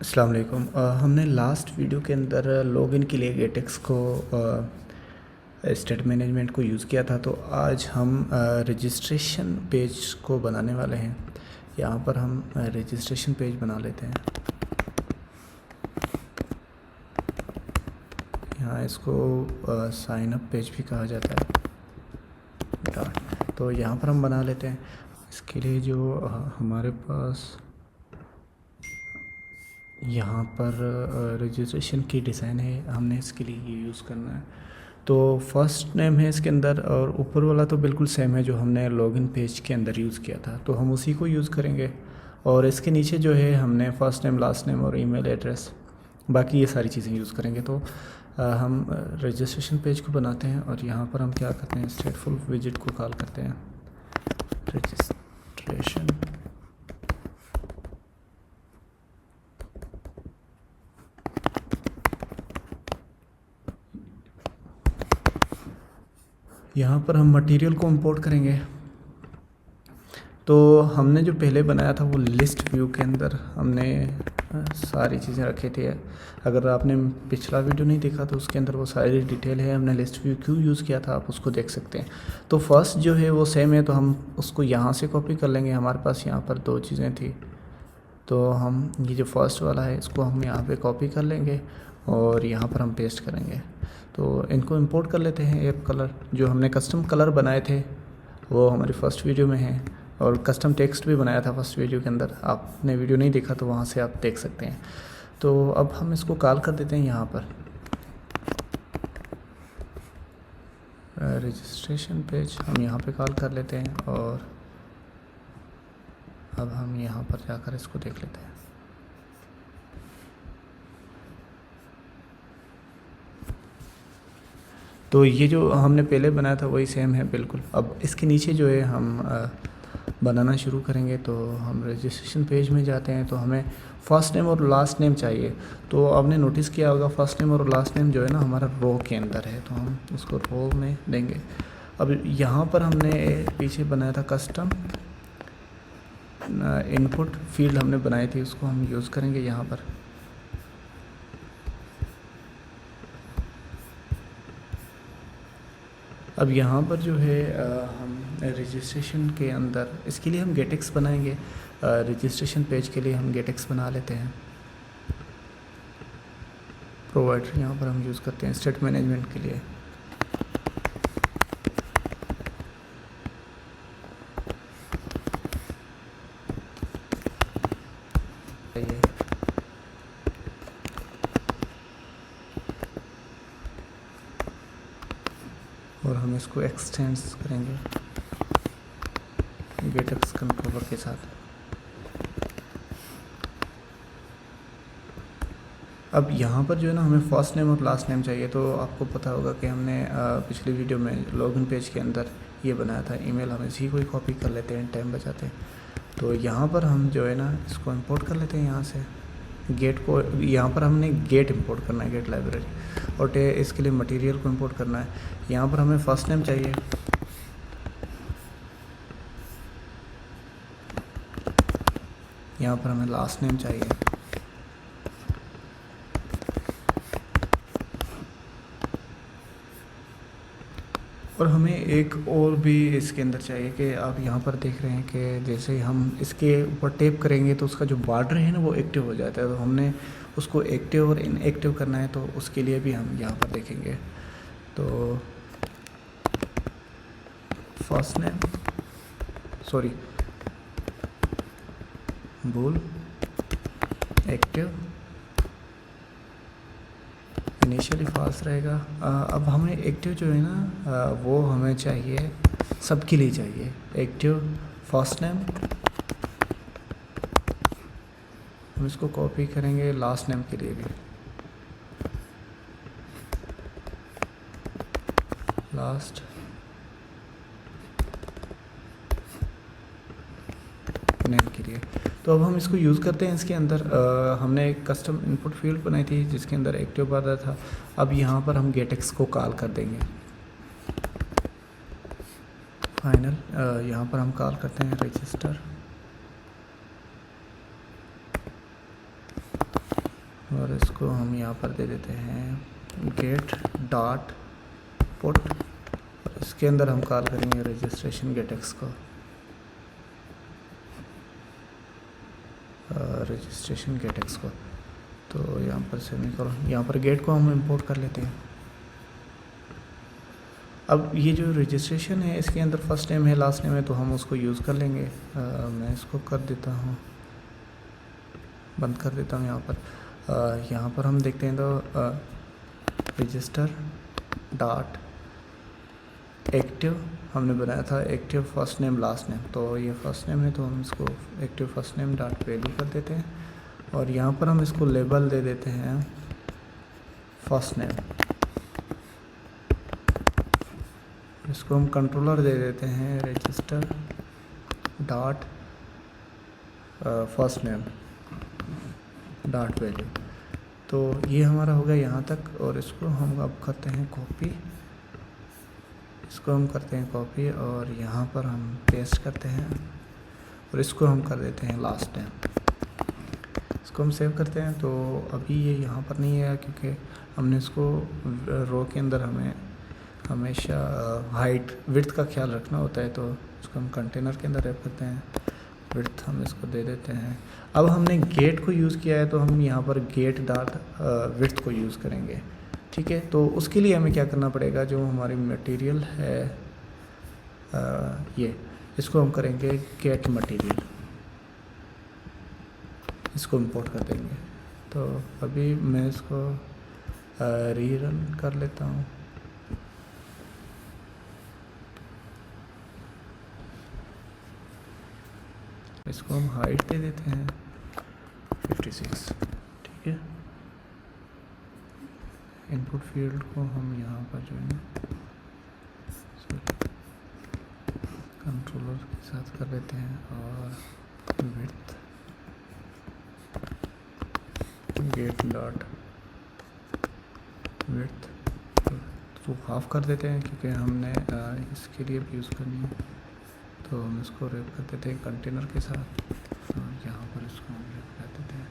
अस्सलाम वालेकुम। हमने लास्ट वीडियो के अंदर लॉगिन के लिए गेटेक्स को स्टेट मैनेजमेंट को यूज़ किया था, तो आज हम रजिस्ट्रेशन पेज को बनाने वाले हैं। यहाँ पर हम रजिस्ट्रेशन पेज बना लेते हैं। यहाँ इसको साइन अप पेज भी कहा जाता है। तो यहाँ पर हम बना लेते हैं। इसके लिए जो हमारे पास यहाँ पर रजिस्ट्रेशन की डिज़ाइन है, हमने इसके लिए ये यूज़ करना है। तो फर्स्ट नेम है इसके अंदर, और ऊपर वाला तो बिल्कुल सेम है जो हमने लॉगिन पेज के अंदर यूज़ किया था, तो हम उसी को यूज़ करेंगे। और इसके नीचे जो है हमने फर्स्ट नेम, लास्ट नेम और ईमेल एड्रेस, बाकी ये सारी चीज़ें यूज़ करेंगे। तो हम रजिस्ट्रेशन पेज को बनाते हैं और यहाँ पर हम क्या करते हैं, स्टेटफुल विजिट को कॉल करते हैं। रजिस्ट्रेशन यहाँ पर हम मटेरियल को इंपोर्ट करेंगे। तो हमने जो पहले बनाया था वो लिस्ट व्यू के अंदर हमने सारी चीज़ें रखी थी। अगर आपने पिछला वीडियो नहीं देखा तो उसके अंदर वो सारी डिटेल है, हमने लिस्ट व्यू क्यों यूज़ किया था, आप उसको देख सकते हैं। तो फर्स्ट जो है वो सेम है, तो हम उसको यहाँ से कॉपी कर लेंगे। हमारे पास यहाँ पर दो चीज़ें थी, तो हम ये जो फर्स्ट वाला है इसको हम यहाँ पे कॉपी कर लेंगे और यहाँ पर हम पेस्ट करेंगे। तो इनको इंपोर्ट कर लेते हैं। ऐप कलर जो हमने कस्टम कलर बनाए थे वो हमारी फ़र्स्ट वीडियो में है, और कस्टम टेक्स्ट भी बनाया था फर्स्ट वीडियो के अंदर। आपने वीडियो नहीं देखा तो वहाँ से आप देख सकते हैं। तो अब हम इसको कॉल कर देते हैं यहाँ पर रजिस्ट्रेशन पेज, हम यहाँ पे कॉल कर लेते हैं। और अब हम यहाँ पर जाकर इसको देख लेते हैं। तो ये जो हमने पहले बनाया था वही सेम है बिल्कुल। अब इसके नीचे जो है हम बनाना शुरू करेंगे। तो हम रजिस्ट्रेशन पेज में जाते हैं, तो हमें फ़र्स्ट नेम और लास्ट नेम चाहिए। तो आपने नोटिस किया होगा फर्स्ट नेम और लास्ट नेम जो है ना हमारा रो के अंदर है, तो हम उसको रो में देंगे। अब यहाँ पर हमने पीछे बनाया था कस्टम इनपुट फील्ड हमने बनाई थी, उसको हम यूज़ करेंगे यहाँ पर। अब यहाँ पर जो है हम रजिस्ट्रेशन के अंदर इसके लिए हम गेटेक्स बनाएंगे। रजिस्ट्रेशन पेज के लिए हम गेटेक्स बना लेते हैं। प्रोवाइडर यहाँ पर हम यूज़ करते हैं स्टेट मैनेजमेंट के लिए। और हम इसको एक्सटेंड्स करेंगे गेटेक्स कंट्रोलर के साथ। अब यहाँ पर जो है ना हमें फ़र्स्ट नेम और लास्ट नेम चाहिए। तो आपको पता होगा कि हमने पिछली वीडियो में लॉगिन पेज के अंदर ये बनाया था। ईमेल हम इसी को ही कॉपी कर लेते हैं, टाइम बचाते हैं। तो यहाँ पर हम जो है ना इसको इंपोर्ट कर लेते हैं यहाँ से। गेट को यहाँ पर हमने गेट इंपोर्ट करना है, गेट लाइब्रेरी, और इसके लिए मटेरियल को इंपोर्ट करना है। यहाँ पर हमें फ़र्स्ट नेम चाहिए, यहाँ पर हमें लास्ट नेम चाहिए, और हमें एक और भी इसके अंदर चाहिए कि आप यहाँ पर देख रहे हैं कि जैसे हम इसके ऊपर टैप करेंगे तो उसका जो बॉर्डर है ना वो एक्टिव हो जाता है। तो हमने उसको एक्टिव और इनएक्टिव करना है, तो उसके लिए भी हम यहाँ पर देखेंगे। तो फर्स्ट नेम, सॉरी भूल, एक्टिव, इनिशियली फास्ट रहेगा। अब हमें एक्टिव जो है ना वो हमें चाहिए, सबके लिए चाहिए एक्टिव फर्स्ट नेम। हम इसको कॉपी करेंगे लास्ट नेम के लिए भी, लास्ट नेम के लिए। तो अब हम इसको यूज़ करते हैं। इसके अंदर हमने एक कस्टम इनपुट फील्ड बनाई थी जिसके अंदर एक्टिव बॉर्डर था। अब यहाँ पर हम गेटेक्स को कॉल कर देंगे। फाइनल यहाँ पर हम कॉल करते हैं रजिस्टर। और इसको हम यहाँ पर दे देते हैं गेट डॉट पुट, और इसके अंदर हम कॉल करेंगे रजिस्ट्रेशन गेटएक्स को, रजिस्ट्रेशन गेटएक्स को। तो यहाँ पर सेमीकोलन, यहाँ पर गेट को हम इंपोर्ट कर लेते हैं। अब ये जो रजिस्ट्रेशन है इसके अंदर फर्स्ट नेम है लास्ट नेम है, तो हम उसको यूज़ कर लेंगे। मैं इसको कर देता हूँ, बंद कर देता हूँ। यहाँ पर हम देखते हैं तो रजिस्टर डॉट एक्टिव हमने बनाया था active first name last name, तो ये फर्स्ट नेम है तो हम इसको active first name dot value कर देते हैं। और यहाँ पर हम इसको लेबल दे देते हैं फर्स्ट नेम, इसको हम कंट्रोलर दे देते हैं register dot first name dot value. तो ये हमारा हो गया यहाँ तक, और इसको हम अब करते हैं कॉपी, इसको हम करते हैं कॉपी और यहाँ पर हम पेस्ट करते हैं, और इसको हम कर देते हैं लास्ट नेम। इसको हम सेव करते हैं। तो अभी ये यहाँ पर नहीं है क्योंकि हमने इसको रो के अंदर हमें हमेशा हाइट विड्थ का ख्याल रखना होता है, तो इसको हम कंटेनर के अंदर रैप करते हैं। विड्थ हम इसको दे देते हैं। अब हमने गेट को यूज़ किया है तो हम यहाँ पर गेट डॉट विड्थ को यूज़ करेंगे, ठीक है। तो उसके लिए हमें क्या करना पड़ेगा, जो हमारी मटेरियल है ये, इसको हम करेंगे गेट मटेरियल, इसको इंपोर्ट कर देंगे। तो अभी मैं इसको रीरन कर लेता हूँ। इसको हम हाइट दे देते हैं 56, ठीक है। इनपुट फील्ड को हम यहाँ पर जो है कंट्रोलर के साथ कर लेते हैं, और विड्थ गेट डॉट विड्थ तो हाफ कर देते हैं क्योंकि हमने इसके लिए भी यूज़ करनी है। तो हम इसको रैप कर देते हैं कंटेनर के साथ, और यहाँ पर इसको हम रैप कर देते हैं।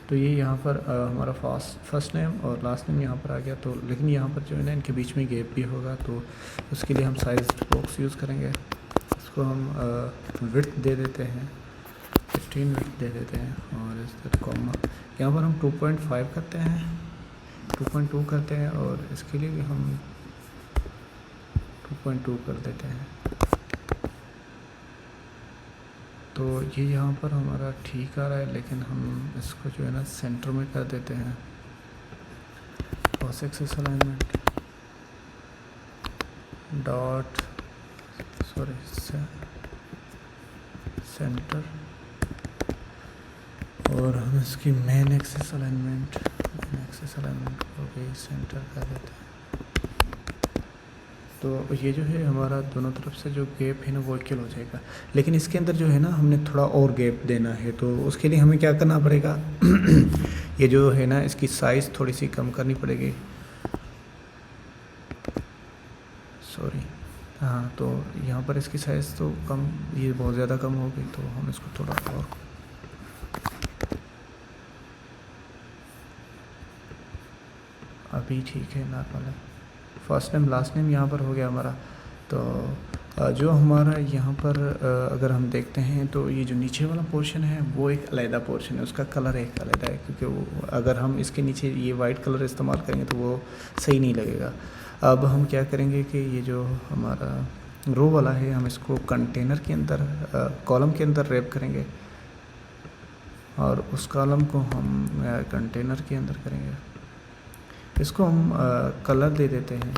तो ये यहाँ पर हमारा फर्स्ट नेम और लास्ट नेम यहाँ पर आ गया। तो लेकिन यहाँ पर जो है ना इनके बीच में गैप भी होगा, तो उसके लिए हम साइज बॉक्स यूज़ करेंगे। इसको हम विड्थ दे देते हैं 15 विड्थ दे देते हैं, और इस कॉमा यहाँ पर हम 2.5 करते हैं, 2.2 करते हैं, और इसके लिए भी हम 2.2 कर देते हैं। तो ये यहाँ पर हमारा ठीक आ रहा है, लेकिन हम इसको जो है ना सेंटर में कर देते हैं। Cos axis alignment dot centre, और हम इसकी मेन एक्सिस अलाइनमेंट को भी सेंटर कर देते हैं। तो ये जो है हमारा दोनों तरफ से जो गैप है ना वो इक्वल हो जाएगा। लेकिन इसके अंदर जो है ना हमने थोड़ा और गैप देना है, तो उसके लिए हमें क्या करना पड़ेगा ये जो है ना इसकी साइज़ थोड़ी सी कम करनी पड़ेगी, सॉरी हाँ। तो यहाँ पर इसकी साइज़ तो कम, ये बहुत ज़्यादा कम हो गई, तो हम इसको थोड़ा और अभी ठीक है नॉर्मल है। फर्स्ट नेम लास्ट नेम यहाँ पर हो गया हमारा। तो जो हमारा यहाँ पर अगर हम देखते हैं तो ये जो नीचे वाला पोर्शन है वो एक अलग पोर्शन है, उसका कलर एक अलग है, क्योंकि वो अगर हम इसके नीचे ये वाइट कलर इस्तेमाल करेंगे तो वो सही नहीं लगेगा। अब हम क्या करेंगे कि ये जो हमारा रो वाला है हम इसको कंटेनर के अंदर कॉलम के अंदर रैप करेंगे, और उस कॉलम को हम कंटेनर के अंदर करेंगे। इसको हम कलर दे देते हैं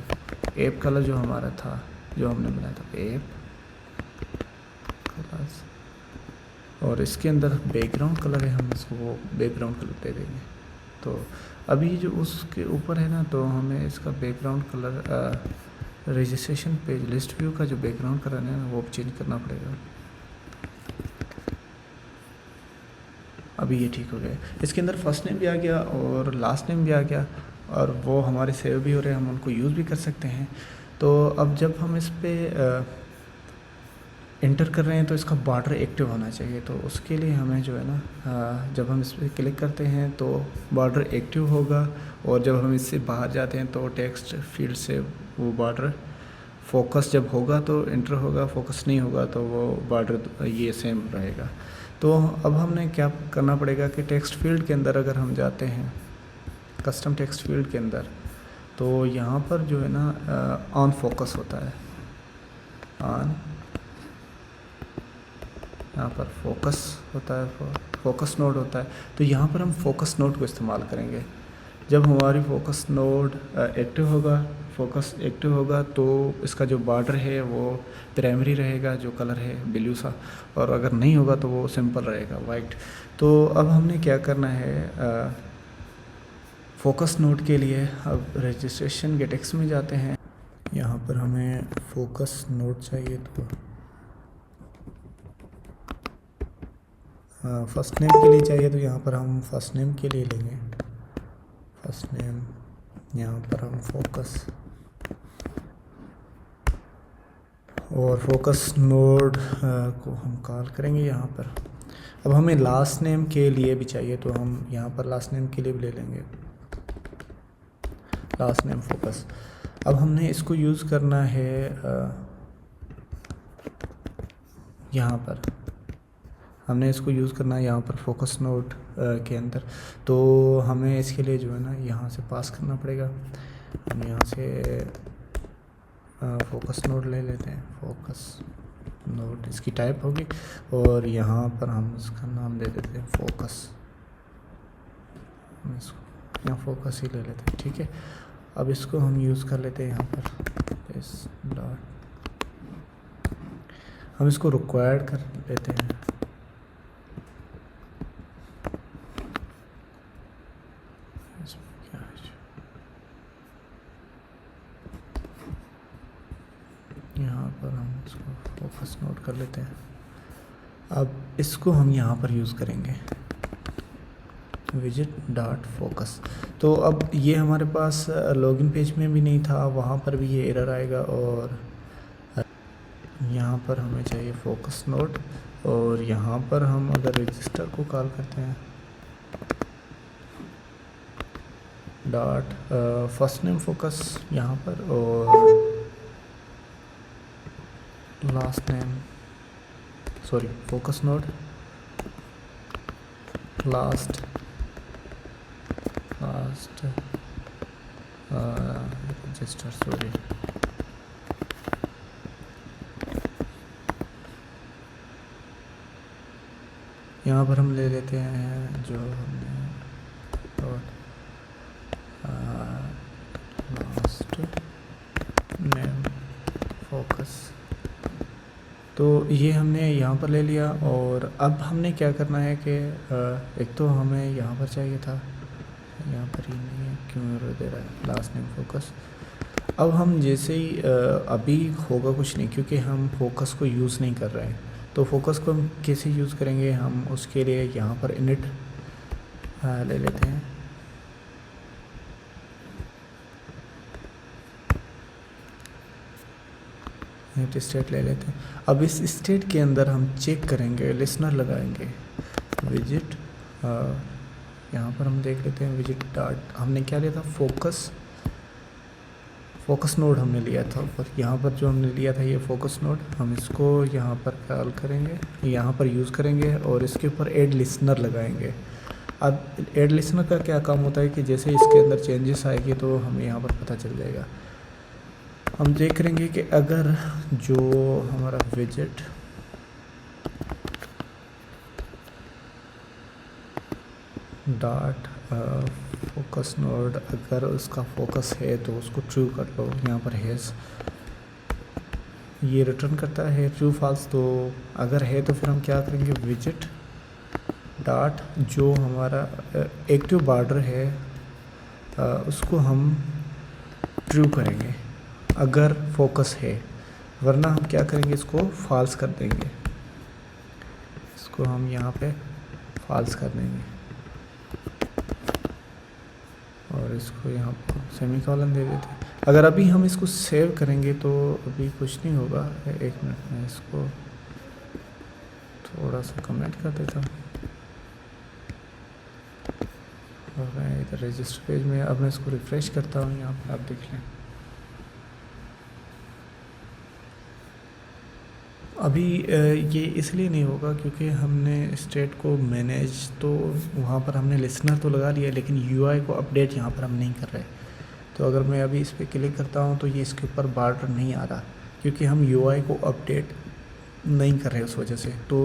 एप कलर, जो हमारा था जो हमने बनाया था एप कलर्स, और इसके अंदर बैकग्राउंड कलर है, हम इसको वो बैकग्राउंड कलर दे देंगे। तो अभी जो उसके ऊपर है ना, तो हमें इसका background colour registration page list view का जो बैकग्राउंड कलर है ना वो चेंज करना पड़ेगा। अभी ये ठीक हो गया। इसके अंदर फर्स्ट नेम भी आ गया और लास्ट नेम भी आ गया, और वो हमारे सेव भी हो रहे हैं, हम उनको यूज़ भी कर सकते हैं। तो अब जब हम इस पे इंटर कर रहे हैं तो इसका बॉर्डर एक्टिव होना चाहिए। तो उसके लिए हमें जो है ना जब हम इस पर क्लिक करते हैं तो बॉर्डर एक्टिव होगा, और जब हम इससे बाहर जाते हैं तो टेक्स्ट फील्ड से वो बॉर्डर फोकस जब होगा तो इंटर होगा, फोकस नहीं होगा तो वो बॉर्डर ये सेम रहेगा। तो अब हमने क्या करना पड़ेगा कि टेक्स्ट फील्ड के अंदर अगर हम जाते हैं, कस्टम टेक्स्ट फील्ड के अंदर, तो यहाँ पर जो है ना ऑन फोकस होता है, ऑन, यहाँ पर फोकस होता है, फोकस नोड होता है। तो यहाँ पर हम फोकस नोड को इस्तेमाल करेंगे। जब हमारी फोकस नोड एक्टिव होगा, फोकस एक्टिव होगा, तो इसका जो बॉर्डर है वो प्राइमरी रहेगा, जो कलर है ब्लू सा, और अगर नहीं होगा तो वो सिंपल रहेगा वाइट। तो अब हमने क्या करना है, फोकस नोड के लिए अब रजिस्ट्रेशन गेटेक्स में जाते हैं। यहाँ पर हमें फोकस नोड चाहिए, तो फर्स्ट नेम के लिए चाहिए, तो यहाँ पर हम फर्स्ट नेम के लिए लेंगे फर्स्ट नेम। यहाँ पर हम फोकस और फोकस नोड को हम कॉल करेंगे यहाँ पर। अब हमें लास्ट नेम के लिए भी चाहिए, तो हम यहाँ पर लास्ट नेम के लिए भी ले लेंगे, लास्ट नेम फोकस। अब हमने इसको यूज़ करना है यहाँ पर, हमने इसको यूज़ करना है यहाँ पर फोकस नोड के अंदर। तो हमें इसके लिए जो है ना यहाँ से पास करना पड़ेगा। हम यहाँ से फोकस नोड ले लेते हैं, फोकस नोड इसकी टाइप होगी, और यहाँ पर हम इसका नाम दे देते हैं फोकस। हम इसको यहाँ फोकस ही ले लेते हैं, ठीक है। अब इसको हम यूज़ कर लेते हैं यहाँ पर इस डॉट, हम इसको रिक्वायर्ड कर लेते हैं। यहाँ पर हम इसको फोकस नोट कर लेते हैं। अब इसको हम यहाँ पर यूज़ करेंगे विजिट डॉट फोकस। तो अब ये हमारे पास लॉगिन पेज में भी नहीं था, वहाँ पर भी ये एरर आएगा, और यहाँ पर हमें चाहिए फोकस नोट, और यहाँ पर हम अगर रजिस्टर को कॉल करते हैं डॉट फर्स्ट नेम फोकस यहाँ पर, और last name, sorry focus node last register, sorry यहाँ पर हम ले लेते हैं जो हमने लास्ट नेम फोकस। तो ये हमने यहाँ पर ले लिया, और अब हमने क्या करना है कि एक तो हमें यहाँ पर चाहिए था, यहाँ पर ही नहीं है, क्यों एरर दे रहा है लास्ट नेम फोकस। अब हम जैसे ही अभी होगा कुछ नहीं, क्योंकि हम फोकस को यूज़ नहीं कर रहे हैं। तो फोकस को हम कैसे यूज़ करेंगे, हम उसके लिए यहाँ पर इनिट ले लेते हैं। इनिट स्टेट ले लेते हैं। अब इस स्टेट के अंदर हम चेक करेंगे, लिसनर लगाएंगे विजिट, यहाँ पर हम देख लेते हैं विजिट डॉट, हमने क्या लिया था फोकस नोड हमने लिया था, पर यहाँ पर जो हमने लिया था ये फोकस नोड, हम इसको यहाँ पर कॉल करेंगे, यहाँ पर यूज़ करेंगे, और इसके ऊपर ऐड लिसनर लगाएंगे। अब ऐड लिसनर का क्या काम होता है कि जैसे इसके अंदर चेंजेस आएगी तो हमें यहाँ पर पता चल जाएगा। हम देख करेंगे कि अगर जो हमारा विजिट डॉट फोकस नोड, अगर उसका फोकस है तो उसको ट्रू कर लो, यहाँ पर हैज़ ये रिटर्न करता है ट्रू फॉल्स। तो अगर है तो फिर हम क्या करेंगे, विजिट डॉट जो हमारा एक्टिव बॉर्डर है उसको हम ट्रू करेंगे अगर फोकस है, वरना हम क्या करेंगे, इसको फॉल्स कर देंगे, इसको हम यहाँ पे फॉल्स कर देंगे, और इसको यहाँ पर सेमीकोलन दे देते हैं। अगर अभी हम इसको सेव करेंगे तो अभी कुछ नहीं होगा, एक मिनट में इसको थोड़ा सा कमेंट कर देता हूँ और मैं इधर रजिस्टर पेज में अब मैं इसको रिफ़्रेश करता हूँ, यहाँ पर आप देख लें। अभी ये इसलिए नहीं होगा क्योंकि हमने स्टेट को मैनेज तो वहाँ पर हमने लिसनर तो लगा लिया, लेकिन यूआई को अपडेट यहाँ पर हम नहीं कर रहे। तो अगर मैं अभी इस पर क्लिक करता हूँ तो ये इसके ऊपर बॉर्डर नहीं आ रहा क्योंकि हम यूआई को अपडेट नहीं कर रहे उस वजह से। तो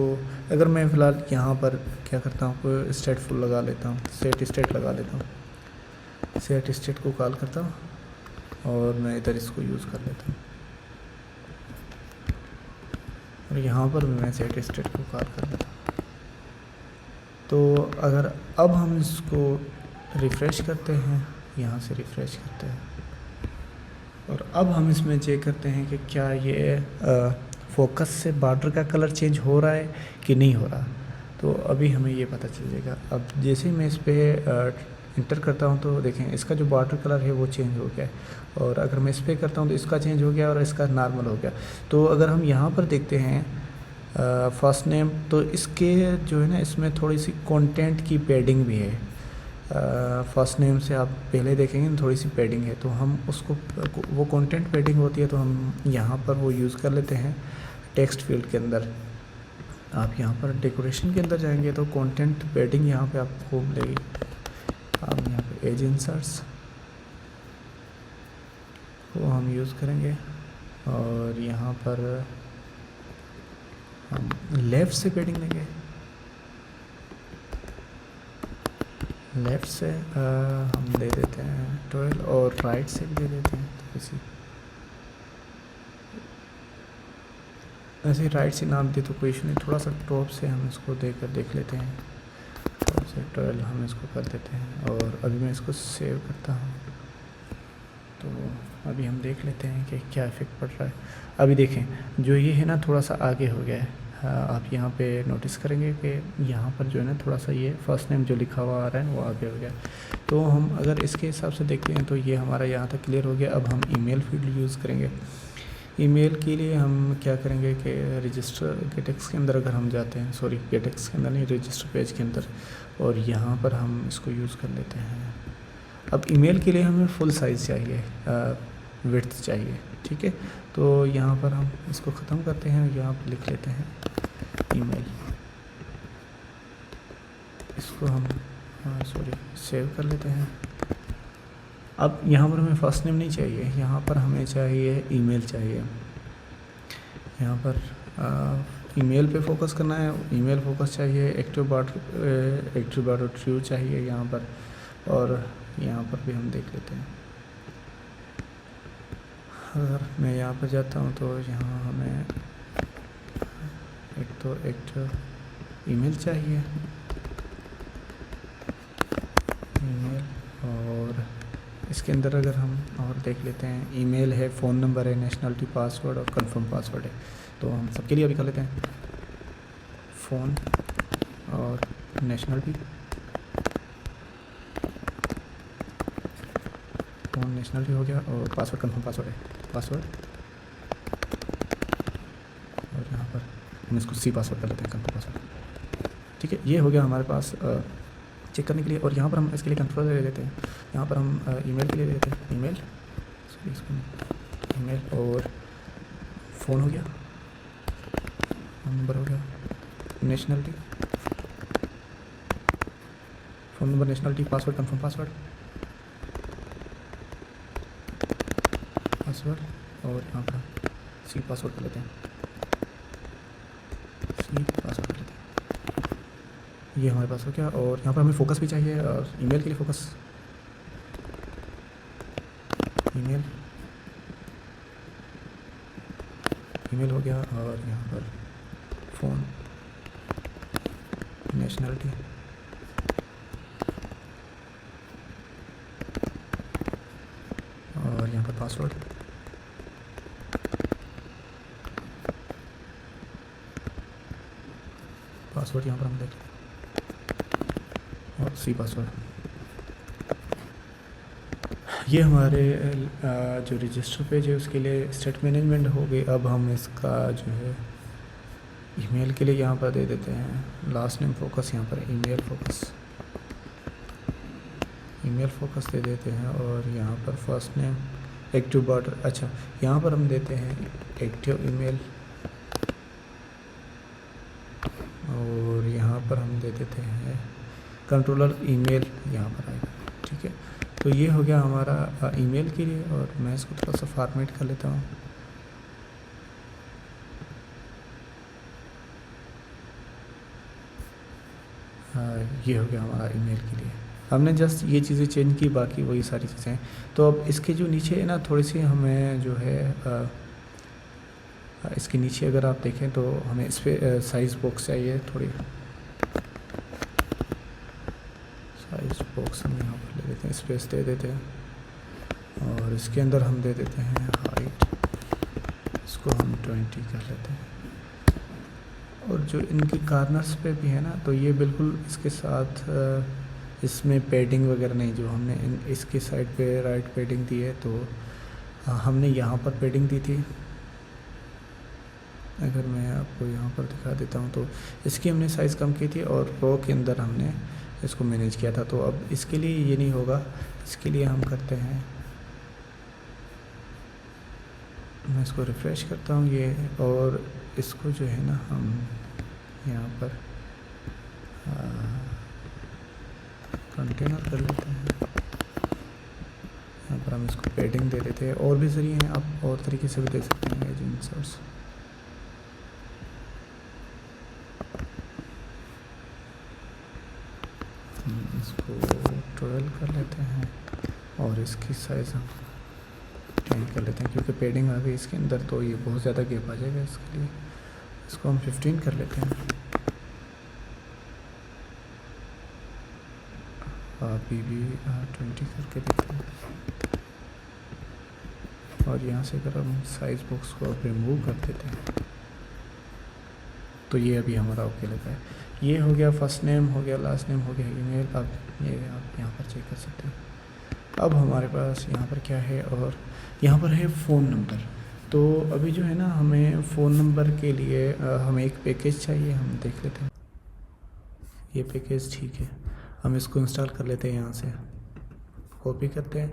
अगर मैं फ़िलहाल यहाँ पर क्या करता हूँ, स्टेट फुल लगा लेता हूँ, सेट स्टेट लगा लेता हूँ, सेट स्टेट को कॉल करता हूँ और मैं इधर इसको यूज़ कर लेता हूँ और यहाँ पर भी मैं सेट स्टेट को कॉल कर लेता हूँ। तो अगर अब हम इसको रिफ़्रेश करते हैं, यहाँ से रिफ़्रेश करते हैं और अब हम इसमें चेक करते हैं कि क्या ये फोकस से बॉर्डर का कलर चेंज हो रहा है कि नहीं हो रहा। तो अभी हमें ये पता चल जाएगा। अब जैसे ही मैं इस पर इंटर करता हूँ तो देखें इसका जो बॉर्डर कलर है वो चेंज हो गया है और अगर मैं इस पर करता हूँ तो इसका चेंज हो गया और इसका नॉर्मल हो गया। तो अगर हम यहाँ पर देखते हैं फर्स्ट नेम, तो इसके जो है ना इसमें थोड़ी सी कंटेंट की पैडिंग भी है। फर्स्ट नेम से आप पहले देखेंगे ना थोड़ी सी पैडिंग है, तो हम उसको वो कंटेंट पैडिंग होती है तो हम यहाँ पर वो यूज़ कर लेते हैं टेक्स्ट फील्ड के अंदर। आप यहाँ पर डेकोरेशन के अंदर जाएंगे तो कंटेंट पैडिंग यहाँ पे आपको मिलेगी। आप यहाँ पे एज इंसर्ट्स वो हम यूज़ करेंगे और यहाँ पर हम लेफ़्ट से पैडिंग लेंगे, लेफ़्ट से हम दे देते हैं 12 और राइट से भी दे देते हैं। तो किसी ऐसे राइट से नाम दे तो कोई इशू नहीं, थोड़ा सा टॉप से हम इसको देख लेते हैं, टॉप से 12 हम इसको कर देते हैं और अभी मैं इसको सेव करता हूँ। तो अभी हम देख लेते हैं कि क्या इफ़ेक्ट पड़ रहा है। अभी देखें जो ये है ना थोड़ा सा आगे हो गया है। आप यहाँ पे नोटिस करेंगे कि यहाँ पर जो है ना थोड़ा सा ये फर्स्ट नेम जो लिखा हुआ आ रहा है वो आगे हो गया। तो हम अगर इसके हिसाब से देखते हैं तो ये हमारा यहाँ तक क्लियर हो गया। अब हम ईमेल फील्ड यूज़ करेंगे। ईमेल के लिए हम क्या करेंगे कि रजिस्टर गेटेक्स के अंदर अगर हम जाते हैं, सॉरी गेटेक्स के अंदर नहीं, रजिस्टर पेज के अंदर, और यहाँ पर हम इसको यूज़ कर लेते हैं। अब ईमेल के लिए हमें फुल साइज़ चाहिए, विड्थ चाहिए, ठीक है। तो यहाँ पर हम इसको ख़त्म करते हैं, यहाँ पर लिख लेते हैं ईमेल, इसको हम सेव कर लेते हैं। अब यहाँ पर हमें फर्स्ट नेम नहीं चाहिए, यहाँ पर हमें चाहिए ईमेल चाहिए। यहाँ पर ईमेल पे फोकस करना है, ईमेल फोकस चाहिए, एक्टिव बॉर्डर ट्रू चाहिए यहाँ पर, और यहाँ पर भी हम देख लेते हैं। अगर मैं यहाँ पर जाता हूँ तो यहाँ हमें एक ईमेल चाहिए, ईमेल, और इसके अंदर अगर हम और देख लेते हैं, ईमेल है, फ़ोन नंबर है, नेशनलिटी, पासवर्ड और कंफर्म पासवर्ड है। तो हम सबके लिए अभी कर लेते हैं फ़ोन और नेशनलिटी, फ़ोन नेशनलिटी हो गया, और पासवर्ड कंफर्म पासवर्ड है, पासवर्ड, और यहाँ पर हम इसको सी पासवर्ड कर लेते हैं, कंफर्म पासवर्ड, ठीक है। ये हो गया हमारे पास चेक करने के लिए। और यहाँ पर हम इसके लिए कंट्रोल ले लेते हैं, यहाँ पर हम ईमेल के लिए लेते हैं ईमेल, सॉरी इसको ईमेल, और फ़ोन हो गया, फ़ोन नंबर हो गया, nationality, phone number, nationality, password, confirm password, और यहाँ पर सी पासवर्ड कर लेते हैं, सी पासवर्ड कर लेते हैं। ये हमारे पास हो गया। और यहाँ पर हमें फोकस भी चाहिए, और ईमेल के लिए फोकस, ईमेल, ईमेल हो गया, और यहाँ पर फ़ोन, नेशनलिटी, और यहाँ पर पासवर्ड, पासवर्ड यहाँ पर हम देख लें, और सी पासवर्ड। ये हमारे जो रजिस्टर पेज है उसके लिए स्टेट मैनेजमेंट हो गई। अब हम इसका जो है ईमेल के लिए यहाँ पर दे देते हैं लास्ट नेम फोकस, यहाँ पर ईमेल फोकस दे देते हैं। और यहाँ पर फर्स्ट नेम एक्टिव बॉर्डर, अच्छा यहाँ पर हम देते हैं एक्टिव ईमेल, और यहाँ पर हम दे देते हैं कंट्रोलर ईमेल, यहाँ पर आएगा। ठीक है, तो ये हो गया हमारा ईमेल के लिए। और मैं इसको थोड़ा सा फॉर्मेट कर लेता हूँ। ये हो गया हमारा ईमेल के लिए। हमने जस्ट ये चीज़ें चेंज की, बाकी वही सारी चीज़ें हैं। तो अब इसके जो नीचे है ना, थोड़ी सी हमें जो है इसके नीचे अगर आप देखें तो हमें इस पर साइज़ बॉक्स चाहिए, थोड़ी साइज़ बॉक्स हम यहाँ पर ले देते हैं, स्पेस दे देते हैं। और इसके अंदर हम दे देते हैं हाइट, इसको हम 20 कर लेते हैं। और जो इनकी कार्नर्स पे भी है ना, तो ये बिल्कुल इसके साथ इसमें पैडिंग वगैरह नहीं, जो हमने इसके साइड पे राइट पैडिंग दी है, तो हमने यहाँ पर पैडिंग दी थी। अगर मैं आपको यहाँ पर दिखा देता हूँ तो इसकी हमने साइज़ कम की थी और रो के अंदर हमने इसको मैनेज किया था। तो अब इसके लिए ये नहीं होगा, इसके लिए हम करते हैं, मैं इसको रिफ़्रेश करता हूँ ये, और इसको जो है ना हम यहाँ पर कंटेनर कर लेते हैं। यहाँ पर हम इसको पैडिंग दे देते हैं। और भी ज़रिए हैं, आप और तरीके से भी दे सकते हैं एज इंसर्ट्स। इसको 12 कर लेते हैं और इसकी साइज़ हम 10 कर लेते हैं, क्योंकि पैडिंग आ गई इसके अंदर तो ये बहुत ज़्यादा गैप आ जाएगा। इसके लिए इसको हम 15 कर लेते हैं। अभी भी 20 करके देखते हैं। और यहाँ से अगर हम साइज़ बॉक्स को रिमूव कर देते हैं तो ये अभी हमारा ओके लगा है। ये हो गया फर्स्ट नेम, हो गया लास्ट नेम, हो गया ईमेल। अब ये आप यहाँ पर चेक कर सकते हैं। अब हमारे पास यहाँ पर क्या है, और यहाँ पर है फ़ोन नंबर। तो अभी जो है ना, हमें फ़ोन नंबर के लिए हमें एक पैकेज चाहिए, हम देख लेते हैं। ये पैकेज ठीक है, हम इसको इंस्टॉल कर लेते हैं। यहाँ से कॉपी करते हैं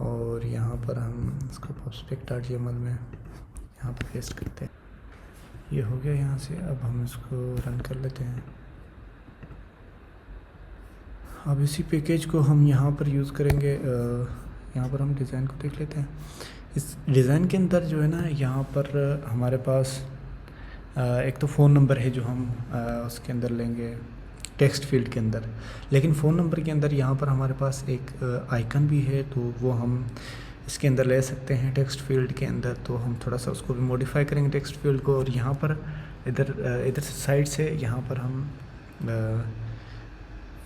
और यहाँ पर हम इसको pubspec.yaml में यहाँ पर पेस्ट करते हैं। ये हो गया यहाँ से। अब हम इसको रन कर लेते हैं। अब इसी पैकेज को हम यहाँ पर यूज़ करेंगे। यहाँ पर हम डिज़ाइन को देख लेते हैं। इस डिज़ाइन के अंदर जो है ना, यहाँ पर हमारे पास एक तो फ़ोन नंबर है जो हम उसके अंदर लेंगे टेक्स्ट फील्ड के अंदर, लेकिन फ़ोन नंबर के अंदर यहाँ पर हमारे पास एक आइकन भी है, तो वो हम इसके अंदर ले सकते हैं टेक्स्ट फील्ड के अंदर। तो हम थोड़ा सा उसको भी मॉडिफाई करेंगे टेक्स्ट फील्ड को। और यहाँ पर इधर से साइड से यहाँ पर हम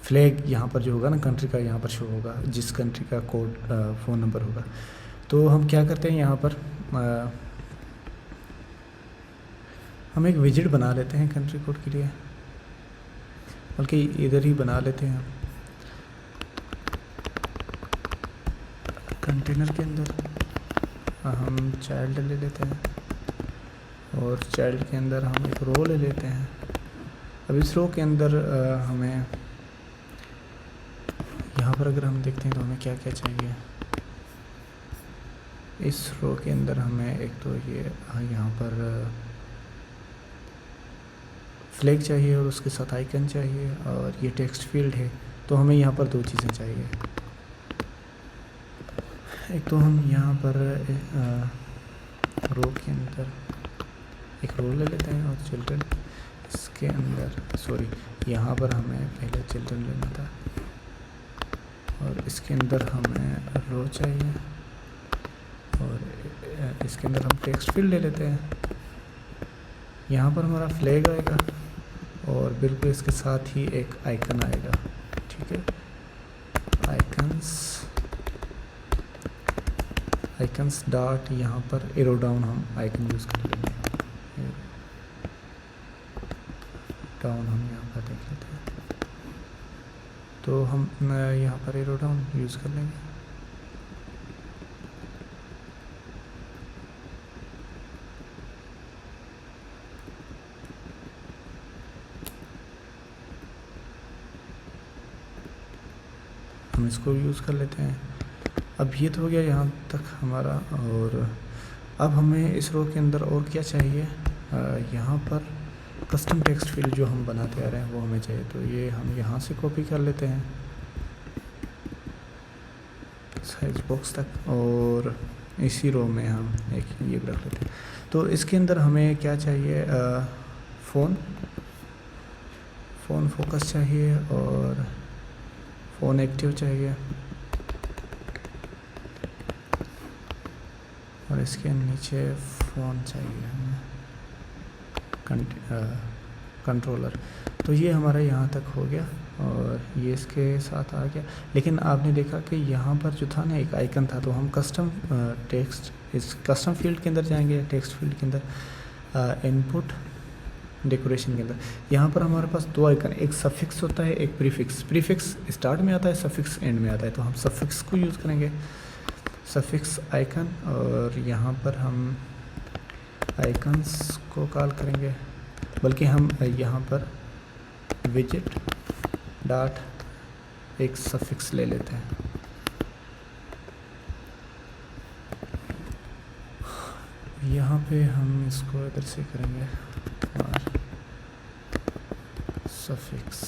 फ्लैग यहाँ पर जो होगा ना कंट्री का, यहाँ पर शो होगा जिस कंट्री का कोड फ़ोन नंबर होगा। तो हम क्या करते हैं, यहाँ पर हम एक विजिट बना लेते हैं कंट्री कोड के लिए, बल्कि इधर ही बना लेते हैं। कंटेनर के अंदर हम चाइल्ड ले लेते हैं और चाइल्ड के अंदर हम एक रो ले लेते हैं। अब इस रो के अंदर हमें यहाँ पर अगर हम देखते हैं तो हमें क्या क्या चाहिए। इस रो के अंदर हमें एक तो ये यहाँ पर फ्लैग चाहिए और उसके साथ आइकन चाहिए, और ये टेक्स्ट फील्ड है। तो हमें यहाँ पर दो चीज़ें चाहिए। एक तो हम यहाँ पर रो के अंदर एक रो ले लेते हैं और चिल्ड्रन इसके अंदर, सॉरी यहाँ पर हमें पहले चिल्ड्रन लेना था, और इसके अंदर हमें रो चाहिए और इसके अंदर हम टेक्स्ट फील्ड ले लेते हैं। यहाँ पर हमारा फ्लैग आएगा और बिल्कुल इसके साथ ही एक आइकन आएगा। ठीक है, आइकन्स डॉट, यहाँ पर एरो डाउन हम आइकन यूज़ कर लेंगे। डाउन हम यहाँ पर देख लेते हैं, तो हम यहाँ पर एरो डाउन यूज़ कर लेंगे। इसको यूज़ कर लेते हैं। अब ये तो हो गया यहाँ तक हमारा। और अब हमें इस रो के अंदर और क्या चाहिए, यहाँ पर कस्टम टेक्स्ट फील्ड जो हम बनाते आ रहे हैं वो हमें चाहिए। तो ये हम यहाँ से कॉपी कर लेते हैं साइज बॉक्स तक, और इसी रो में हम एक ये रख लेते हैं। तो इसके अंदर हमें क्या चाहिए, फ़ोन फोकस चाहिए और फ़ोन एक्टिव चाहिए, और इसके नीचे फ़ोन चाहिए हमें कंट्रोलर। तो ये हमारा यहाँ तक हो गया और ये इसके साथ आ गया। लेकिन आपने देखा कि यहाँ पर जो था ना एक आइकन था, तो हम कस्टम टेक्स्ट इस कस्टम फील्ड के अंदर जाएंगे, टेक्स्ट फील्ड के अंदर इनपुट डेकोरेशन के अंदर यहाँ पर हमारे पास दो आइकन, एक सफिक्स होता है, एक प्रीफिक्स। प्रीफिक्स स्टार्ट में आता है, सफिक्स एंड में आता है। तो हम सफिक्स को यूज़ करेंगे, सफिक्स आइकन, और यहाँ पर हम आइकन्स को कॉल करेंगे, बल्कि हम यहाँ पर विजिट डॉट एक सफिक्स ले लेते हैं। यहाँ पे हम इसको इधर से करेंगे और सफिक्स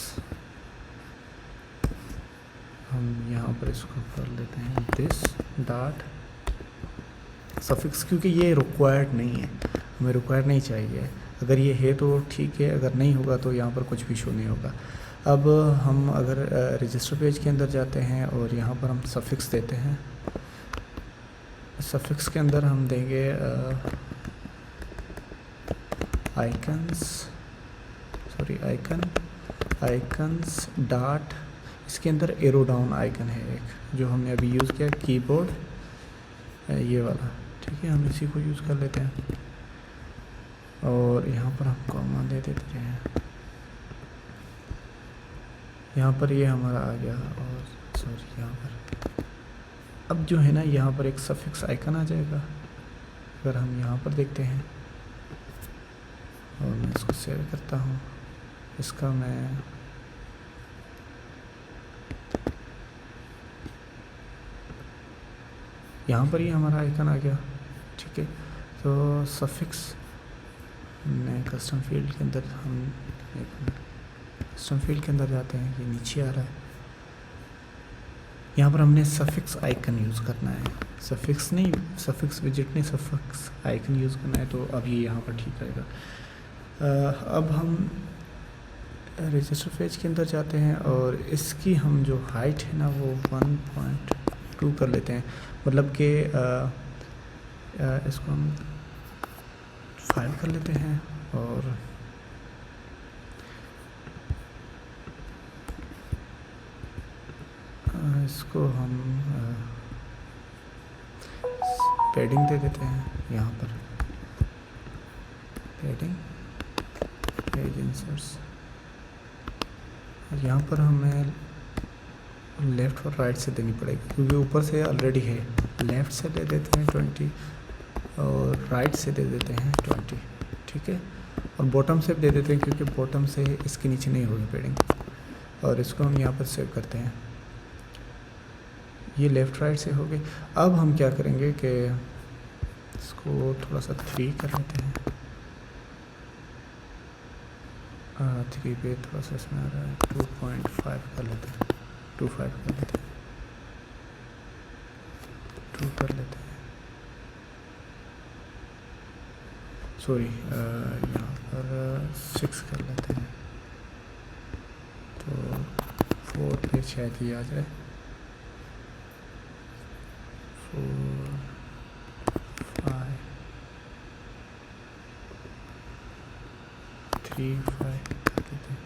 हम यहाँ पर इसको कर लेते हैं दिस डॉट सफिक्स, क्योंकि ये रिक्वायर्ड नहीं है, हमें रिक्वायर्ड नहीं चाहिए। अगर ये है तो ठीक है, अगर नहीं होगा तो यहाँ पर कुछ भी शो नहीं होगा। अब हम अगर रजिस्टर पेज के अंदर जाते हैं और यहाँ पर हम सफिक्स देते हैं, सफिक्स के अंदर हम देंगे आइकन्स डॉट, इसके अंदर एरो डाउन आइकन है एक जो हमने अभी यूज़ किया, कीबोर्ड ये वाला, ठीक है, हम इसी को यूज़ कर लेते हैं। और यहाँ पर हम कॉमा दे देते हैं, यहाँ पर ये हमारा आ गया। और सॉरी यहाँ पर अब जो है ना, यहाँ पर एक सफिक्स आइकन आ जाएगा। अगर हम यहाँ पर देखते हैं और मैं इसको सेव करता हूँ, इसका मैं यहाँ पर ही हमारा आइकन आ गया, ठीक है। तो सफिक्स में कस्टम फील्ड के अंदर हम कस्टम फील्ड के अंदर जाते हैं, ये नीचे आ रहा है। यहाँ पर हमने सफिक्स आइकन यूज़ करना है, सफिक्स नहीं, सफिक्स विजिट नहीं, सफिक्स आइकन यूज़ करना है। तो अब ये यहाँ पर ठीक रहेगा। अब हम रजिस्टर पेज के अंदर जाते हैं और इसकी हम जो हाइट है ना वो 1.2 कर लेते हैं, मतलब कि इसको हम 5 कर लेते हैं। और इसको हम पैडिंग दे देते हैं, यहाँ पर पैडिंग पेज इंसर्ट्स, और यहाँ पर हमें लेफ़्ट और राइट से देनी पड़ेगी, क्योंकि ऊपर से ऑलरेडी है। लेफ़्ट से दे देते हैं 20 और राइट से दे देते हैं 20, ठीक है। और बॉटम से दे देते हैं, क्योंकि बॉटम से इसके नीचे नहीं होगी पैडिंग। और इसको हम यहाँ पर सेव करते हैं, ये लेफ़्ट राइट से हो गई। अब हम क्या करेंगे कि इसको थोड़ा सा 3 कर लेते हैं, 3 पे थोड़ा सा इसमें आ रहा है, 2.5 कर लेते हैं, 2.5 कर लेते हैं, 2 कर लेते हैं, सॉरी यहाँ पर 6 कर लेते हैं। तो 4 पे शायद ये आ जाए, 4, 5, 3, 5 कर देते हैं।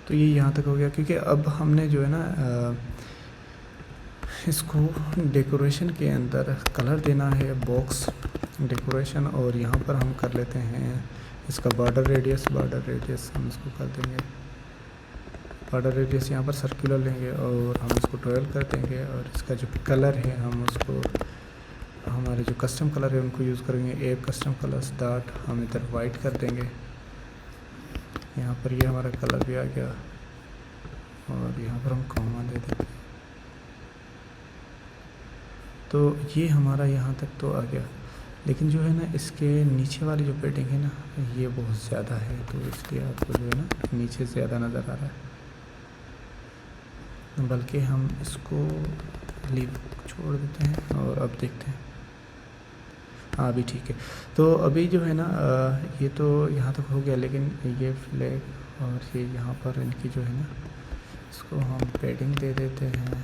तो ये यहाँ तक हो गया, क्योंकि अब हमने जो है ना इसको डेकोरेशन के अंदर कलर देना है, बॉक्स डेकोरेशन। और यहाँ पर हम कर लेते हैं इसका बॉर्डर रेडियस हम इसको कर देंगे बॉर्डर रेडियस, यहाँ पर सर्कुलर लेंगे और हम इसको 12 कर देंगे। और इसका जो कलर है हम उसको, हमारे जो कस्टम कलर है उनको यूज़ करेंगे, एप कस्टम कलर्स डॉट, हम इधर वाइट कर देंगे। यहाँ पर ये हमारा कलर भी आ गया और यहाँ पर हम कॉमा दे देंगे, तो ये हमारा यहाँ तक तो आ गया, लेकिन जो है ना इसके नीचे वाली जो पेडिंग है ना ये बहुत ज़्यादा है, तो इसलिए आपको जो है ना नीचे ज़्यादा नज़र आ रहा है। बल्कि हम इसको लीव छोड़ देते हैं और अब देखते हैं। हाँ अभी ठीक है। तो अभी जो है ना ये तो यहाँ तक हो गया, लेकिन ये फ्लैग और ये यहाँ पर इनकी जो है ना इसको हम पेडिंग दे देते हैं।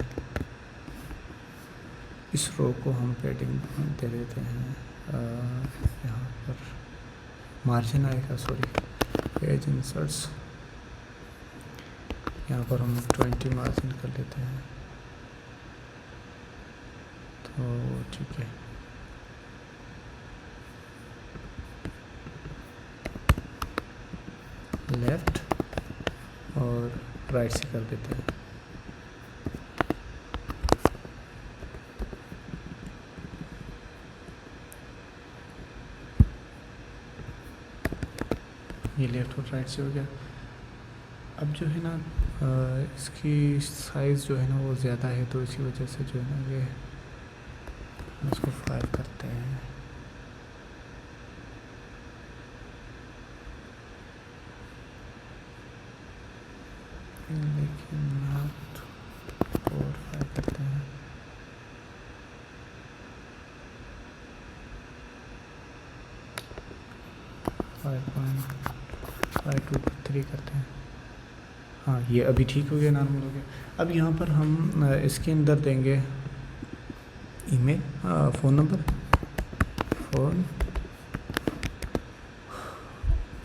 इस रो को हम पेडिंग दे देते हैं। यहाँ पर मार्जिन आएगा, सॉरी पेज इंसर्ट्स, यहाँ पर हम 20 मार्जिन कर लेते हैं। तो ठीक है, लेफ़्ट और राइट से कर देते हैं। ये लेफ़्ट और राइट से हो गया। अब जो है ना इसकी साइज़ जो है ना वो ज़्यादा है, तो इसी वजह से जो है ना ये इसको फायर करते हैं। लेकिन नॉट 4 फायर करते हैं। फाइव टू 3 करते हैं। हाँ ये अभी ठीक हो गया, नॉर्मल हो गया। अब यहाँ पर हम इसके अंदर देंगे ईमेल, फ़ोन नंबर, फ़ोन,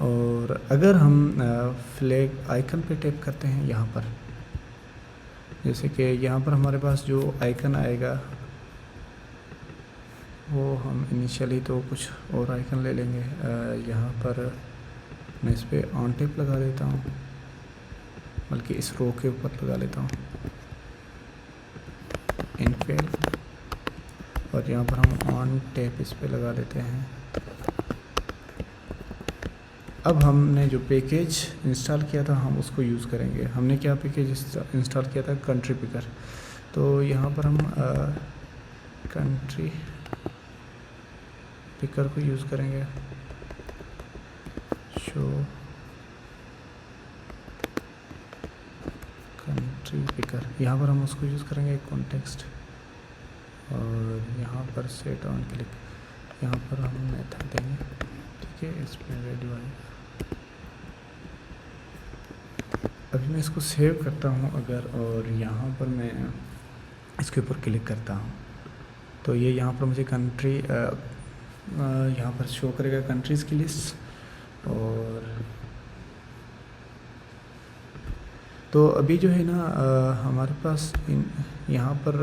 और अगर हम फ्लैग आइकन पे टैप करते हैं यहाँ पर, जैसे कि यहाँ पर हमारे पास जो आइकन आएगा वो हम इनिशियली तो कुछ और आइकन ले लेंगे। यहाँ पर मैं इस पर ऑन टैप लगा देता हूँ, बल्कि इस रो के ऊपर लगा लेता हूँ इनफिल, और यहाँ पर हम ऑन टैप इस पे लगा देते हैं। अब हमने जो पैकेज इंस्टॉल किया था हम उसको यूज़ करेंगे। हमने क्या पैकेज इंस्टॉल किया था, कंट्री पिकर। तो यहाँ पर हम कंट्री पिकर को यूज़ करेंगे। शो कंट्री पिकर, यहाँ पर हम उसको यूज़ करेंगे कॉन्टेक्स्ट, और यहाँ पर सेट ऑन क्लिक, यहाँ पर हम मेथड देंगे। ठीक है, इसमें वैल्यू आएगा। अभी मैं इसको सेव करता हूँ अगर, और यहाँ पर मैं इसके ऊपर क्लिक करता हूँ तो ये यहाँ पर मुझे कंट्री यहाँ पर शो करेगा कंट्रीज़ की लिस्ट। और तो अभी जो है ना हमारे पास यहाँ पर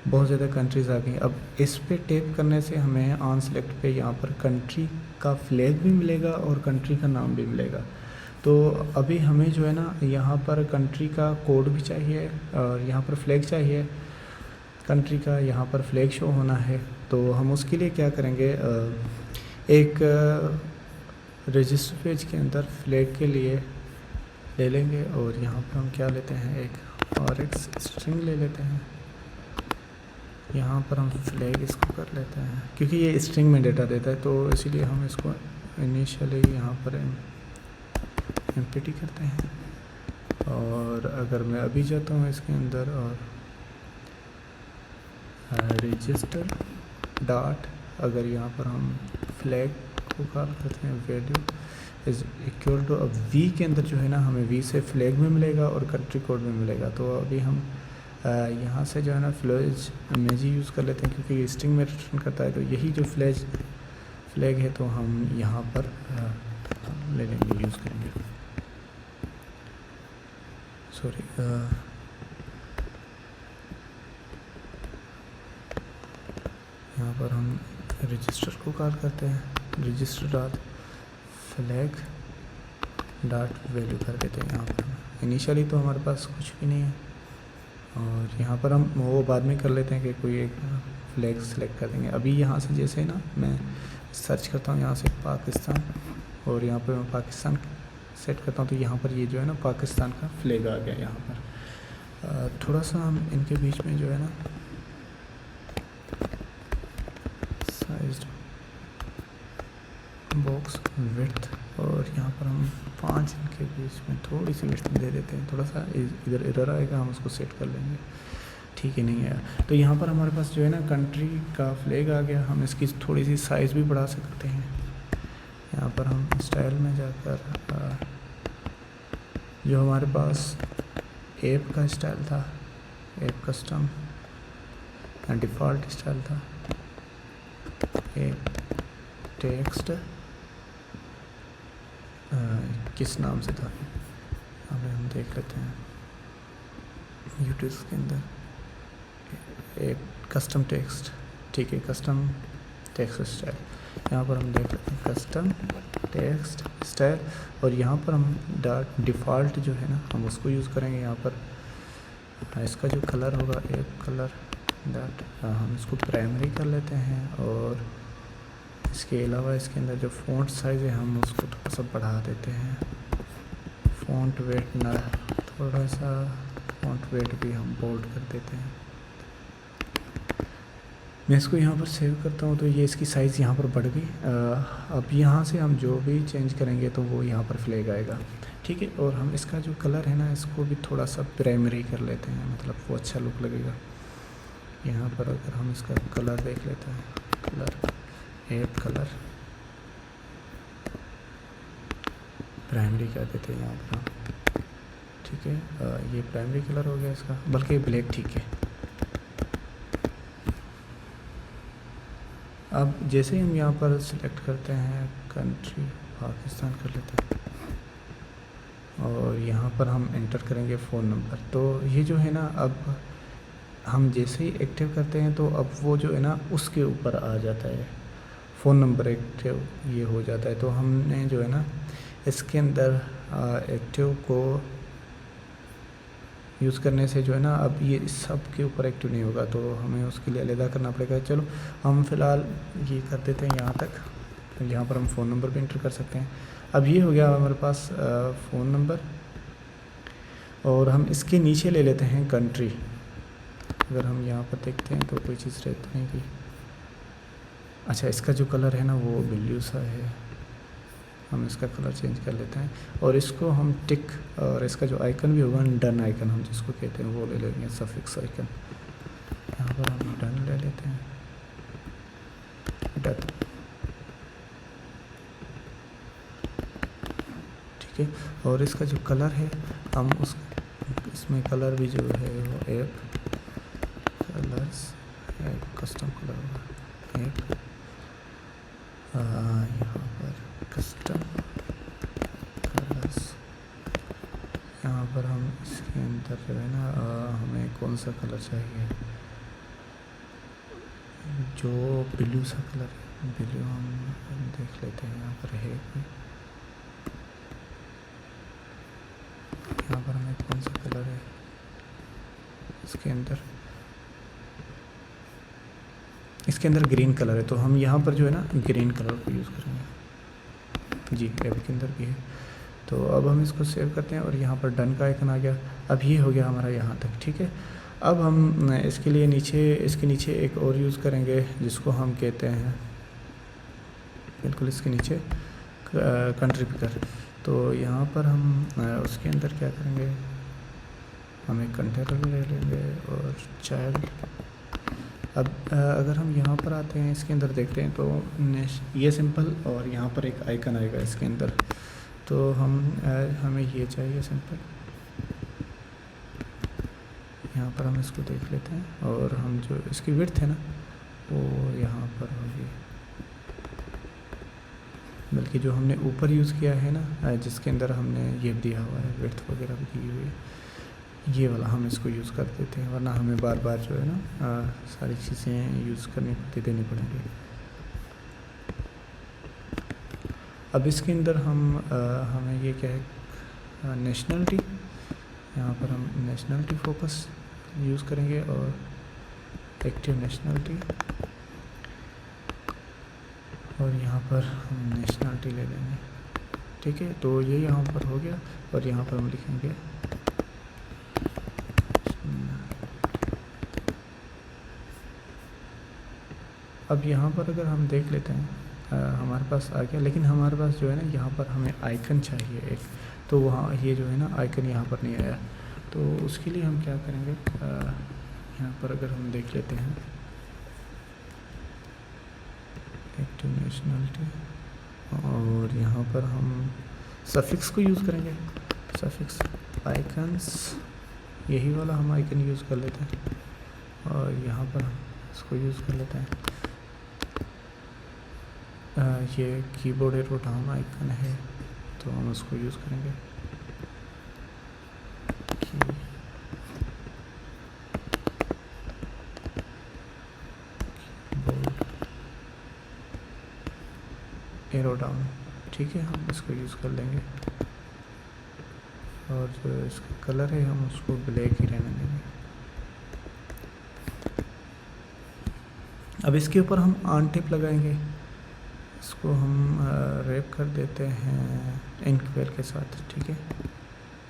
बहुत ज़्यादा कंट्रीज़ आ गई। अब इस पे टैप करने से हमें ऑन सेलेक्ट पे यहाँ पर कंट्री का फ्लैग भी मिलेगा और कंट्री का नाम भी मिलेगा। तो अभी हमें जो है ना यहाँ पर कंट्री का कोड भी चाहिए और यहाँ पर फ्लैग चाहिए कंट्री का, यहाँ पर फ्लैग शो होना है। तो हम उसके लिए क्या करेंगे, एक रजिस्टर पेज के अंदर फ्लैग के लिए ले लेंगे, और यहाँ पर हम क्या लेते हैं, एक और एक स्ट्रिंग ले लेते हैं। यहाँ पर हम फ्लैग इसको कर लेते हैं, क्योंकि ये स्ट्रिंग में डेटा देता है, तो इसीलिए हम इसको इनिशियली यहाँ पर एम्प्टी करते हैं। और अगर मैं अभी जाता हूँ इसके अंदर और रजिस्टर डॉट, अगर यहाँ पर हम फ्लैग को कॉल करते हैं, वैल्यू इज़ इक्वल टू, अब वी के अंदर जो है ना हमें वी से फ्लैग में मिलेगा और कंट्री कोड में मिलेगा। तो अभी हम यहाँ से जो है ना फ्लैग इमेज यूज़ कर लेते हैं, क्योंकि ये स्ट्रिंग में रिटर्न करता है। तो यही जो फ्लैग है तो हम यहाँ पर ले लेंगे, यूज़ करेंगे। सॉरी, यहाँ पर हम रजिस्टर को कॉल करते हैं, register dot flag dot value कर देते हैं। यहाँ पर इनिशियली तो हमारे पास कुछ भी नहीं है, और यहाँ पर हम वो बाद में कर लेते हैं कि कोई एक फ्लैग सेलेक्ट कर देंगे। अभी यहाँ से जैसे ना मैं सर्च करता हूँ यहाँ से पाकिस्तान, और यहाँ पर मैं पाकिस्तान सेट करता हूँ, तो यहाँ पर ये जो है ना पाकिस्तान का फ्लैग आ गया। यहाँ पर थोड़ा सा हम इनके बीच में जो है ना बॉक्स विड्थ, और यहाँ पर हम 5 इनके बीच में थोड़ी सी विड्थ दे देते हैं, थोड़ा सा इधर एरर आएगा, हम उसको सेट कर लेंगे। ठीक है, नहीं आया तो यहाँ पर हमारे पास जो है ना कंट्री का फ्लैग आ गया। हम इसकी थोड़ी सी साइज़ भी बढ़ा सकते हैं। यहाँ पर हम स्टाइल में जाकर जो हमारे पास ऐप का स्टाइल था, ऐप कस्टम डिफ़ॉल्ट स्टाइल था, ऐप टेक्स्ट किस नाम से था, अभी हम देख लेते हैं यूट्यूब के अंदर, एक कस्टम टेक्स्ट। ठीक है, कस्टम टेक्स्ट स्टाइल, यहाँ पर हम देख लेते हैं कस्टम टेक्स्ट स्टाइल, और यहाँ पर हम डॉट डिफ़ॉल्ट जो है ना हम उसको यूज़ करेंगे। यहाँ पर इसका जो कलर होगा एक कलर डॉट, हम इसको प्राइमरी कर लेते हैं, और इसके अलावा इसके अंदर जो फ़ॉन्ट साइज़ है हम उसको थोड़ा सा बढ़ा देते हैं। फ़ॉन्ट वेट ना, थोड़ा सा फ़ॉन्ट वेट भी हम बोल्ड कर देते हैं। मैं इसको यहाँ पर सेव करता हूँ तो ये इसकी साइज़ यहाँ पर बढ़ गई। अब यहाँ से हम जो भी चेंज करेंगे तो वो यहाँ पर फ्लैग आएगा। ठीक है, और हम इसका जो कलर है ना इसको भी थोड़ा सा प्राइमरी कर लेते हैं, मतलब वो अच्छा लुक लगेगा। यहाँ पर अगर हम इसका कलर देख लेते हैं, कलर ऐप कलर प्राइमरी कर देते हैं यहाँ पर हम। ठीक है, ये प्राइमरी कलर हो गया इसका, बल्कि ब्लैक ठीक है। अब जैसे ही हम यहाँ पर सिलेक्ट करते हैं कंट्री पाकिस्तान कर लेते हैं, और यहाँ पर हम एंटर करेंगे फ़ोन नंबर, तो ये जो है ना अब हम जैसे ही एक्टिव करते हैं तो अब वो जो है ना उसके ऊपर आ जाता है, फ़ोन नंबर एक्टिव ये हो जाता है। तो हमने जो है ना इसके अंदर एक्टिव को यूज़ करने से जो है ना अब ये सब के ऊपर एक्टिव नहीं होगा, तो हमें उसके लिए अलग करना पड़ेगा। चलो हम फ़िलहाल ये कर देते हैं यहाँ तक। यहाँ पर हम फ़ोन नंबर भी एंटर कर सकते हैं। अब ये हो गया हमारे पास फ़ोन नंबर, और हम इसके नीचे ले लेते हैं कंट्री। अगर हम यहाँ पर देखते हैं तो कोई चीज़ रहती नहीं कि, अच्छा इसका जो कलर है ना वो ब्लू सा है, हम इसका कलर चेंज कर लेते हैं, और इसको हम टिक, और इसका जो आइकन भी होगा डन आइकन हम जिसको कहते हैं वो ले लेंगे, सफिक्स आइकन। यहाँ पर हम डन ले लेते हैं, डन। ठीक है, और इसका जो कलर है हम उस इसमें कलर भी जो है वो एक कलर्स एक कस्टम कलर होगा, एक यहाँ पर कस्टम कलर्स। यहाँ पर हम इसके अंदर जो है ना हमें कौन सा कलर चाहिए, जो ब्लू सा कलर है, ब्लू हम देख लेते हैं। यहाँ पर है यहाँ पर हमें कौन सा कलर है इसके अंदर, इसके अंदर ग्रीन कलर है, तो हम यहाँ पर जो है ना ग्रीन कलर को यूज़ करेंगे। जी ऐप के अंदर भी है, तो अब हम इसको सेव करते हैं, और यहाँ पर डन का आइकन आ गया। अब ये हो गया हमारा यहाँ तक। ठीक है, अब हम इसके लिए इसके नीचे एक और यूज़ करेंगे जिसको हम कहते हैं, बिल्कुल इसके नीचे कंट्री पिकर। तो यहाँ पर हम उसके अंदर क्या करेंगे, हम एक कंटेनर ले लेंगे और चाइल्ड। अब अगर हम यहाँ पर आते हैं, इसके अंदर देखते हैं तो ये सिंपल, और यहाँ पर एक आइकन आएगा इसके अंदर, तो हमें ये चाहिए सिंपल। यहाँ पर हम इसको देख लेते हैं, और हम जो इसकी विड्थ है ना वो यहाँ पर होगी, बल्कि जो हमने ऊपर यूज़ किया है ना जिसके अंदर हमने ये दिया हुआ है विड्थ वगैरह भी दी हुई है, ये वाला हम इसको यूज़ कर देते हैं, वरना हमें बार बार जो है ना सारी चीज़ें यूज़ करनी पड़ती देनी पड़ेंगी। अब इसके अंदर हमें ये क्या है, नेशनलिटी, यहाँ पर हम नेशनलिटी फोकस यूज़ करेंगे, और एक्टिव नेशनलिटी, और यहाँ पर हम नेशनलिटी ले लेंगे। ठीक है, तो ये यहाँ पर हो गया, और यहाँ पर हम लिखेंगे अब यहाँ पर अगर हम देख लेते हैं हमारे पास आ गया, लेकिन हमारे पास जो है ना यहाँ पर हमें आइकन चाहिए एक, तो वहाँ ये जो है ना आइकन यहाँ पर नहीं आया। तो उसके लिए हम क्या करेंगे, यहाँ पर अगर हम देख लेते हैं एक्टिव नेशनलिटी, और यहाँ पर हम सफिक्स को यूज़ करेंगे, सफिक्स आइकन्स, यही वाला हम आइकन यूज़ कर लेते हैं, और यहाँ पर हम इसको यूज़ कर लेते हैं। ये कीबोर्ड एरो डाउन आइकन है, तो हम उसको यूज़ करेंगे। एरो डाउन, ठीक है, हम इसको यूज़ कर लेंगे। और जो इसका कलर है हम उसको ब्लैक ही रहने देंगे। अब इसके ऊपर हम ऑन टिप लगाएंगे, इसको हम रैप कर देते हैं इंकवेल के साथ, ठीक है।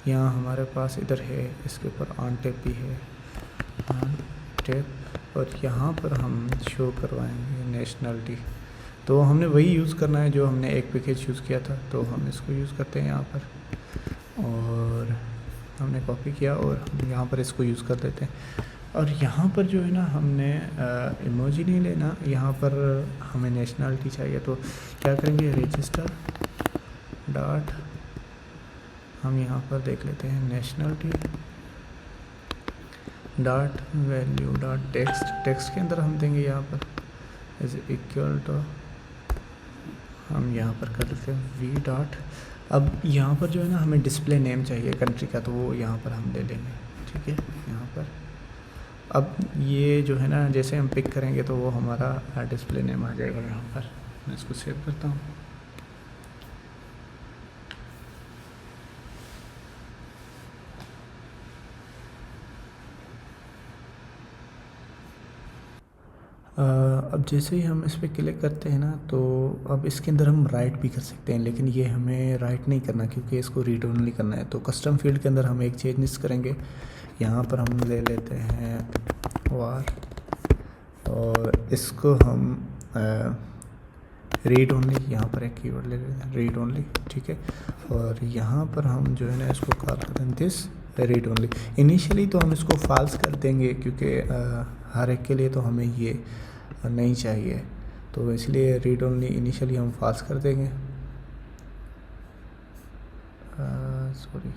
यहाँ हमारे पास इधर है, इसके ऊपर ऑन टिप भी है, ऑन टिप, और यहाँ पर हम शो करवाएंगे नेशनलिटी। तो हमने वही यूज़ करना है जो हमने एक पैकेज यूज़ किया था, तो हम इसको यूज़ करते हैं यहाँ पर, और हमने कॉपी किया और हम यहाँ पर इसको यूज़ कर देते हैं। और यहाँ पर जो है ना हमने इमोजी नहीं लेना, यहाँ पर हमें नेशनलिटी चाहिए, तो क्या करेंगे, रजिस्टर डॉट, हम यहाँ पर देख लेते हैं nationality dot value dot text, text के अंदर हम देंगे यहाँ पर इज इक्वल टू, हम यहाँ पर कर देते हैं वी डॉट। अब यहाँ पर जो है ना हमें डिस्प्ले नेम चाहिए कंट्री का, तो वो यहाँ पर हम ले लेंगे, ठीक है। यहाँ पर अब ये जो है ना जैसे हम पिक करेंगे तो वो हमारा डिस्प्ले नेम आ जाएगा यहाँ पर। मैं इसको सेव करता हूँ। अब जैसे ही हम इस पर क्लिक करते हैं ना, तो अब इसके अंदर हम राइट भी कर सकते हैं, लेकिन ये हमें राइट नहीं करना क्योंकि इसको रीड ओनली करना है। तो कस्टम फील्ड के अंदर हम एक चेंजेस करेंगे, यहाँ पर हम ले लेते हैं वार, और इसको हम रीड ओनली, यहाँ पर एक कीवर्ड ले लेते हैं रीड ओनली, ठीक है। और यहाँ पर हम जो है ना इसको कॉल करते हैं दिस रीड ओनली। इनिशियली तो हम इसको फॉल्स कर देंगे क्योंकि हर एक के लिए तो हमें ये नहीं चाहिए, तो इसलिए रीड ओनली इनिशियली हम फॉल्स कर देंगे। सॉरी,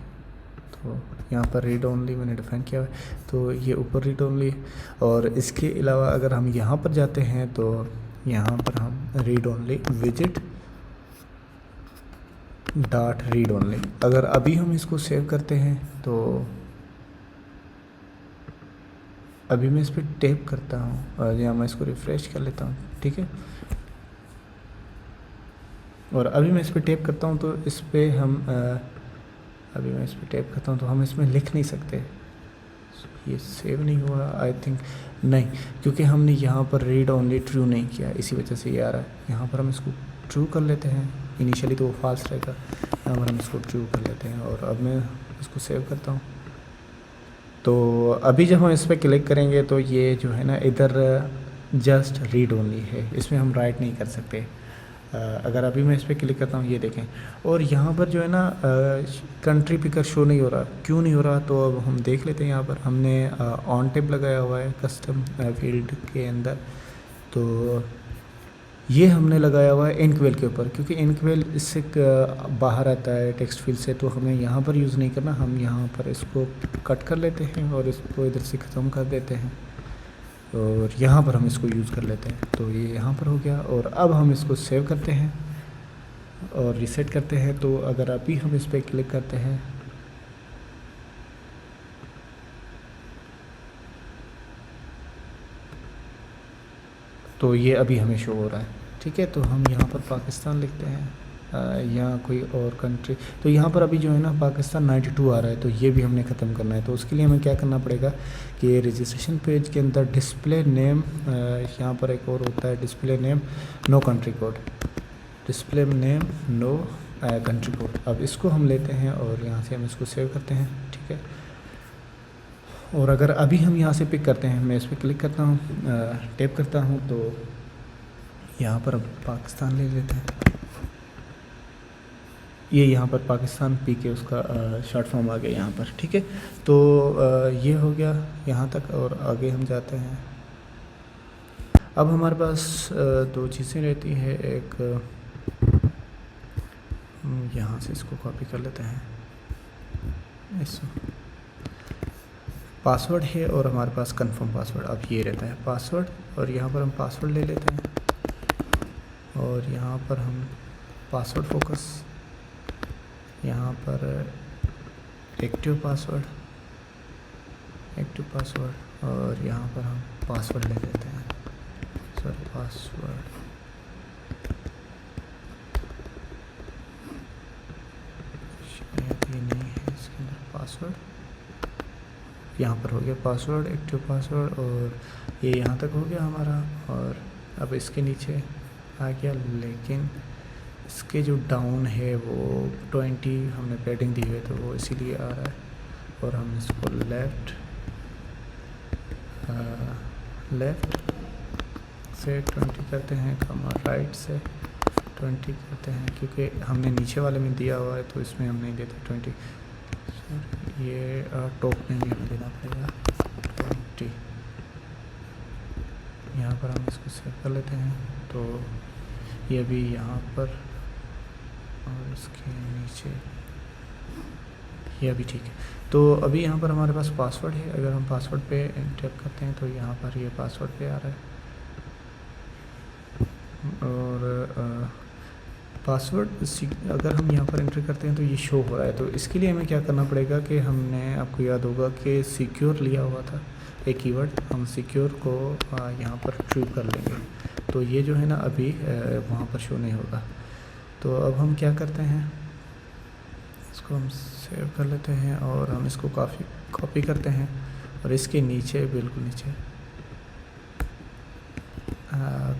तो यहाँ पर रीड ओनली मैंने डिफाइन किया है, तो ये ऊपर रीड ओनली। और इसके अलावा अगर हम यहाँ पर जाते हैं तो यहाँ पर हम read only visit dot read only, अगर अभी हम इसको सेव करते हैं तो अभी मैं इस पर टैप करता हूँ और यहाँ मैं इसको रिफ़्रेश कर लेता हूँ, ठीक है। और अभी मैं इस पर टैप करता हूँ तो इस पर हम अभी मैं इस पर टैप करता हूँ तो हम इसमें लिख नहीं सकते। ये सेव नहीं हुआ आई थिंक, नहीं, क्योंकि हमने यहाँ पर रीड ओनली ट्रू नहीं किया, इसी वजह से ये आ रहा है। यहाँ पर हम इसको ट्रू कर लेते हैं, इनिशियली तो वो फॉल्स रहेगा, यहाँ पर हम इसको ट्रू कर लेते हैं। और अब मैं इसको सेव करता हूँ। तो अभी जब हम इस पर क्लिक करेंगे तो ये जो है ना इधर जस्ट रीड ओनली है, इसमें हम राइट नहीं कर सकते। अगर अभी मैं इस पर क्लिक करता हूँ, ये देखें, और यहाँ पर जो है ना कंट्री पिकर शो नहीं हो रहा, क्यों नहीं हो रहा, तो अब हम देख लेते हैं। यहाँ पर हमने ऑन टेप लगाया हुआ है कस्टम फील्ड के अंदर, तो ये हमने लगाया हुआ है इनक्वेल के ऊपर, क्योंकि इनक्वेल इससे बाहर आता है टेक्स्ट फील्ड से, तो हमें यहाँ पर यूज़ नहीं करना। हम यहाँ पर इसको कट कर लेते हैं और इसको इधर से ख़त्म कर देते हैं, और यहाँ पर हम इसको यूज़ कर लेते हैं। तो ये यहाँ पर हो गया, और अब हम इसको सेव करते हैं और रीसेट करते हैं। तो अगर अभी हम इस पर क्लिक करते हैं तो ये अभी हमें शो हो रहा है, ठीक है। तो हम यहाँ पर पाकिस्तान लिखते हैं या कोई और कंट्री, तो यहाँ पर अभी जो है ना पाकिस्तान 92 आ रहा है, तो ये भी हमने ख़त्म करना है। तो उसके लिए हमें क्या करना पड़ेगा कि रजिस्ट्रेशन पेज के अंदर डिस्प्ले नेम, यहाँ पर एक और होता है display name no country code, display name no country code. अब इसको हम लेते हैं और यहाँ से हम इसको सेव करते हैं, ठीक है। और अगर अभी हम यहाँ से पिक करते हैं, मैं इस पर क्लिक करता हूँ, टैप करता हूँ, तो यहाँ पर अब पाकिस्तान ले लेते हैं। ये यहाँ पर पाकिस्तान पी के उसका शॉर्ट फॉर्म आ गया यहाँ पर, ठीक है। तो ये हो गया यहाँ तक, और आगे हम जाते हैं। अब हमारे पास दो चीज़ें रहती है। एक यहाँ से इसको कॉपी कर लेते हैं, इसको पासवर्ड है, और हमारे पास कंफर्म पासवर्ड। अब ये रहता है पासवर्ड, और यहाँ पर हम पासवर्ड ले लेते हैं, और यहाँ पर हम पासवर्ड फोकस, यहाँ पर एक्टिव पासवर्ड, और यहाँ पर हम पासवर्ड ले लेते हैं, सॉरी पासवर्ड, शायद ये नहीं है इसके अंदर पासवर्ड। यहाँ पर हो गया पासवर्ड, एक्टिव पासवर्ड, और ये यहाँ तक हो गया हमारा। और अब इसके नीचे आ गया, लेकिन इसके जो डाउन है वो 20 हमने पैडिंग दी है, तो वो इसीलिए आ रहा है। और हम इसको लेफ़्ट से 20 करते हैं, कमा राइट से 20 करते हैं, क्योंकि हमने नीचे वाले में दिया हुआ है तो इसमें हम नहीं देते 20। ये टॉप में भी हमें देना पड़ेगा 20। यहाँ पर हम इसको सेव कर लेते हैं, तो ये भी यहाँ पर, और इसके नीचे ये भी ठीक है। तो अभी यहाँ पर हमारे पास पासवर्ड है। अगर हम पासवर्ड पे टैप करते हैं तो यहाँ पर ये पासवर्ड पे आ रहा है, और पासवर्ड अगर हम यहाँ पर एंटर करते हैं तो ये शो हो रहा है। तो इसके लिए हमें क्या करना पड़ेगा कि हमने, आपको याद होगा कि सिक्योर लिया हुआ था एक कीवर्ड, हम सिक्योर को यहाँ पर ट्रू कर लेंगे, तो ये जो है ना अभी वहाँ पर शो नहीं होगा। तो अब हम क्या करते हैं, इसको हम सेव कर लेते हैं, और हम इसको कॉपी करते हैं, और इसके नीचे, बिल्कुल नीचे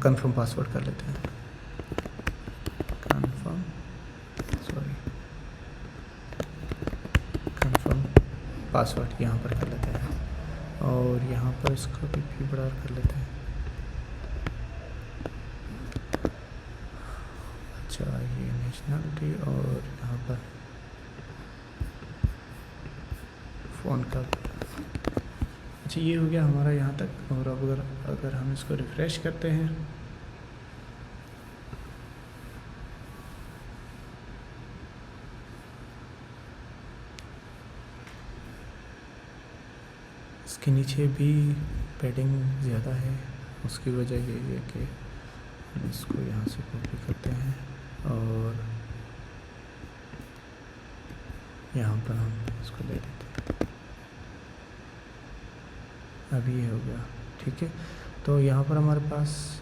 कंफर्म पासवर्ड कर लेते हैं, कंफर्म पासवर्ड यहाँ पर कर लेते हैं, और यहाँ पर इसको भी बड़ा कर लेते हैं। अच्छा, ये नेशनलिटी, और यहाँ पर फ़ोन का, अच्छा ये हो गया हमारा यहाँ तक। और अब अगर हम इसको रिफ़्रेश करते हैं, इसके नीचे भी पैडिंग ज़्यादा है, उसकी वजह यही है कि हम इसको यहाँ से कॉपी करते हैं, और यहाँ पर हम इसको ले लेते हैं। अभी ये हो गया, ठीक है। तो यहाँ पर हमारे पास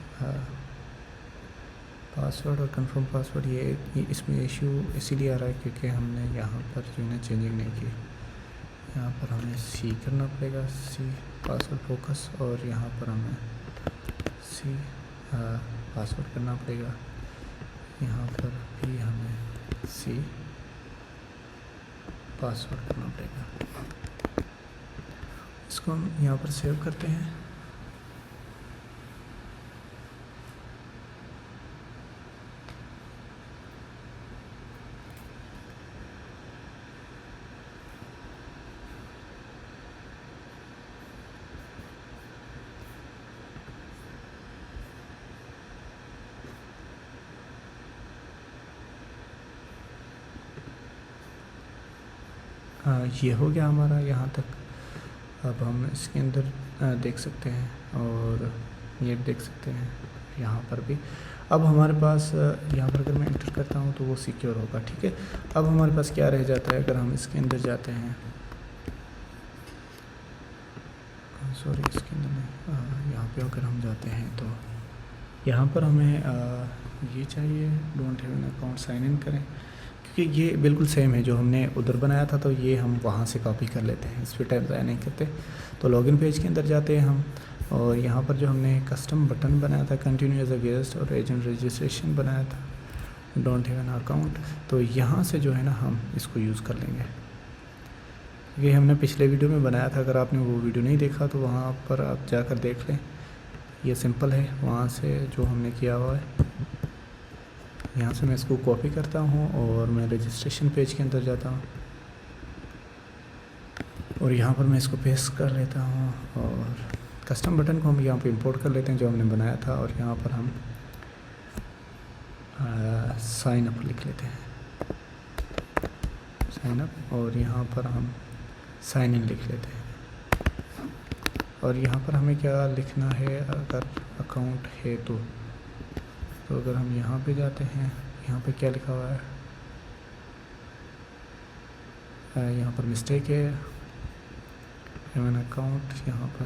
पासवर्ड और कंफर्म पासवर्ड, ये इसमें इशू इसीलिए आ रहा है क्योंकि हमने यहाँ पर जो है चेंजिंग नहीं की। यहाँ पर हमें सी करना पड़ेगा, सी पासवर्ड फोकस, और यहाँ पर हमें सी पासवर्ड करना पड़ेगा, यहाँ पर भी हमें सी पासवर्ड करना पड़ेगा। इसको हम यहाँ पर सेव करते हैं। ये हो गया हमारा यहाँ तक। अब हम इसके अंदर देख सकते हैं, और ये देख सकते हैं यहाँ पर भी। अब हमारे पास यहाँ पर अगर मैं एंटर करता हूँ तो वो सिक्योर होगा, ठीक है। अब हमारे पास क्या रह जाता है, अगर हम इसके अंदर जाते हैं, सॉरी इसके अंदर में, यहाँ पे अगर हम जाते हैं तो यहाँ पर हमें ये चाहिए, don't have an account, sign in करें, क्योंकि ये बिल्कुल सेम है जो हमने उधर बनाया था, तो ये हम वहाँ से कॉपी कर लेते हैं, इस पर टाइम ज़ाया नहीं करते। तो लॉगिन पेज के अंदर जाते हैं हम, और यहाँ पर जो हमने कस्टम बटन बनाया था, कंटिन्यू एज अ गेस्ट, और एजेंट रजिस्ट्रेशन बनाया था, डोंट हैव एन अकाउंट, तो यहाँ से जो है ना हम इसको यूज़ कर लेंगे। ये हमने पिछले वीडियो में बनाया था, अगर आपने वो वीडियो नहीं देखा तो वहाँ पर आप जाकर देख लें। ये सिंपल है वहाँ से जो हमने किया हुआ है। यहाँ से मैं इसको कॉपी करता हूँ और मैं रजिस्ट्रेशन पेज के अंदर जाता हूँ और यहाँ पर मैं इसको पेस्ट कर लेता हूँ और कस्टम बटन को हम यहाँ पे इंपोर्ट कर लेते हैं जो हमने बनाया था और यहाँ पर हम साइन अप लिख लेते हैं, साइन अप, और यहाँ पर हम साइन इन लिख लेते हैं। और यहाँ पर हमें क्या लिखना है, अगर अकाउंट है तो अगर हम यहाँ पे जाते हैं, यहाँ पे क्या लिखा हुआ है, यहाँ पर मिस्टेक है, एन अकाउंट, यहाँ पर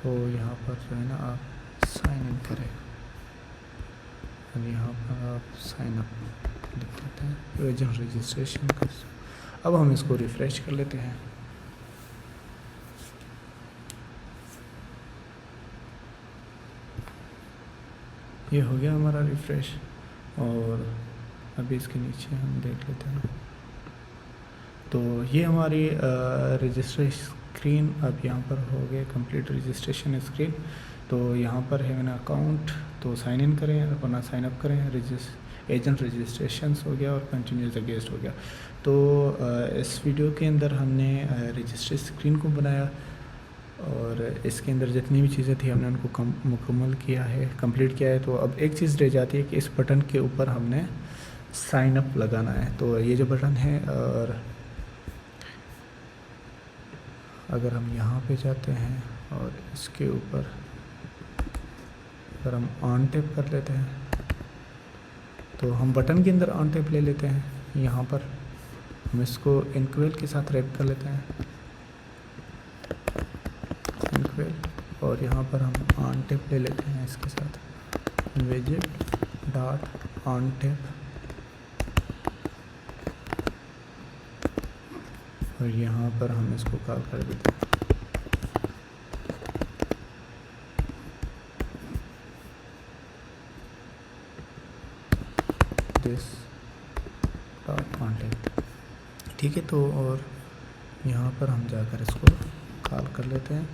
तो यहाँ पर जो है ना आप साइन इन करें और यहाँ पर आप साइन अप लिख लेते हैं, एजेंट रजिस्ट्रेशन कर। अब हम इसको रिफ़्रेश कर लेते हैं। ये हो गया हमारा रिफ़्रेश और अभी इसके नीचे हम देख लेते हैं। तो ये हमारी रजिस्ट्रेशन स्क्रीन अब यहाँ पर हो गए कंप्लीट रजिस्ट्रेशन स्क्रीन। तो यहाँ पर है मेरा अकाउंट, तो साइन इन करें अपना, साइन अप करें, एजेंट रजिस्ट्रेशन हो गया और कंटिन्यू एज अ गेस्ट हो गया। तो इस वीडियो के अंदर हमने रजिस्ट्रेशन स्क्रीन को बनाया और इसके अंदर जितनी भी चीज़ें थी हमने उनको मुकम्मल किया है, कंप्लीट किया है। तो अब एक चीज़ रह जाती है कि इस बटन के ऊपर हमने साइन अप लगाना है। तो ये जो बटन है, और अगर हम यहाँ पे जाते हैं और इसके ऊपर अगर हम ऑन टैप कर लेते हैं तो हम बटन के अंदर ऑन टैप ले लेते हैं। यहाँ पर हम इसको इंक्वेल के साथ रैप कर लेते हैं, इंक्वेल, और यहाँ पर हम ऑन टैप ले लेते हैं इसके साथ, विजिट डॉट ऑन टैप, और यहाँ पर हम इसको कॉल कर देते हैं। दिस डॉट ऑन टैप, ठीक है। तो और यहाँ पर हम जाकर इसको कॉल कर लेते हैं।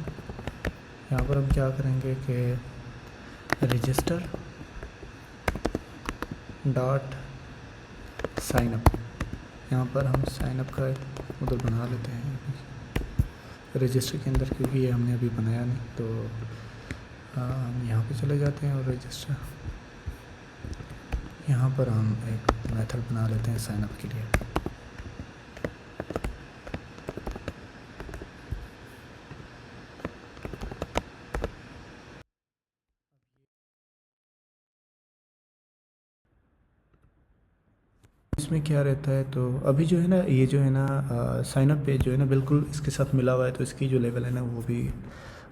यहाँ पर हम क्या करेंगे कि रजिस्टर डॉट साइन अप, यहाँ पर हम साइन अप का उधर बना लेते हैं रजिस्टर के अंदर, क्योंकि ये हमने अभी बनाया नहीं। तो हम यहाँ पे चले जाते हैं और रजिस्टर, यहाँ पर हम एक मेथड बना लेते हैं साइन अप के लिए। इसमें क्या रहता है, तो अभी जो है ना, ये जो है ना साइन अप पेज जो है ना बिल्कुल इसके साथ मिला हुआ है। तो इसकी जो लेवल है ना वो भी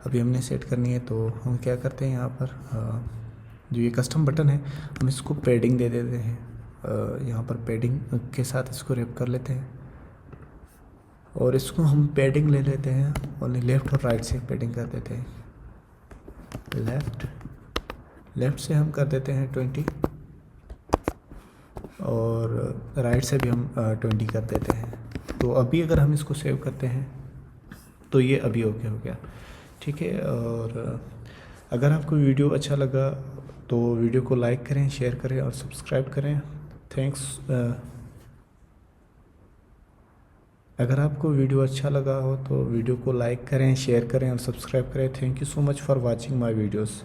अभी हमने सेट करनी है। तो हम क्या करते हैं, यहाँ पर जो ये कस्टम बटन है हम इसको पैडिंग दे देते हैं। यहाँ पर पैडिंग के साथ इसको रैप कर लेते हैं और इसको हम पैडिंग ले लेते हैं और लेफ़्ट और राइट से पैडिंग कर देते हैं। लेफ़्ट से हम कर देते हैं 20 और राइट से भी हम 20 कर देते हैं। तो अभी अगर हम इसको सेव करते हैं तो ये अभी ओके हो गया, ठीक है। और अगर आपको वीडियो अच्छा लगा तो वीडियो को लाइक करें, शेयर करें और सब्सक्राइब करें। थैंक्स। अगर आपको वीडियो अच्छा लगा हो तो वीडियो को लाइक करें, शेयर करें और सब्सक्राइब करें। Thank you so much for watching my videos.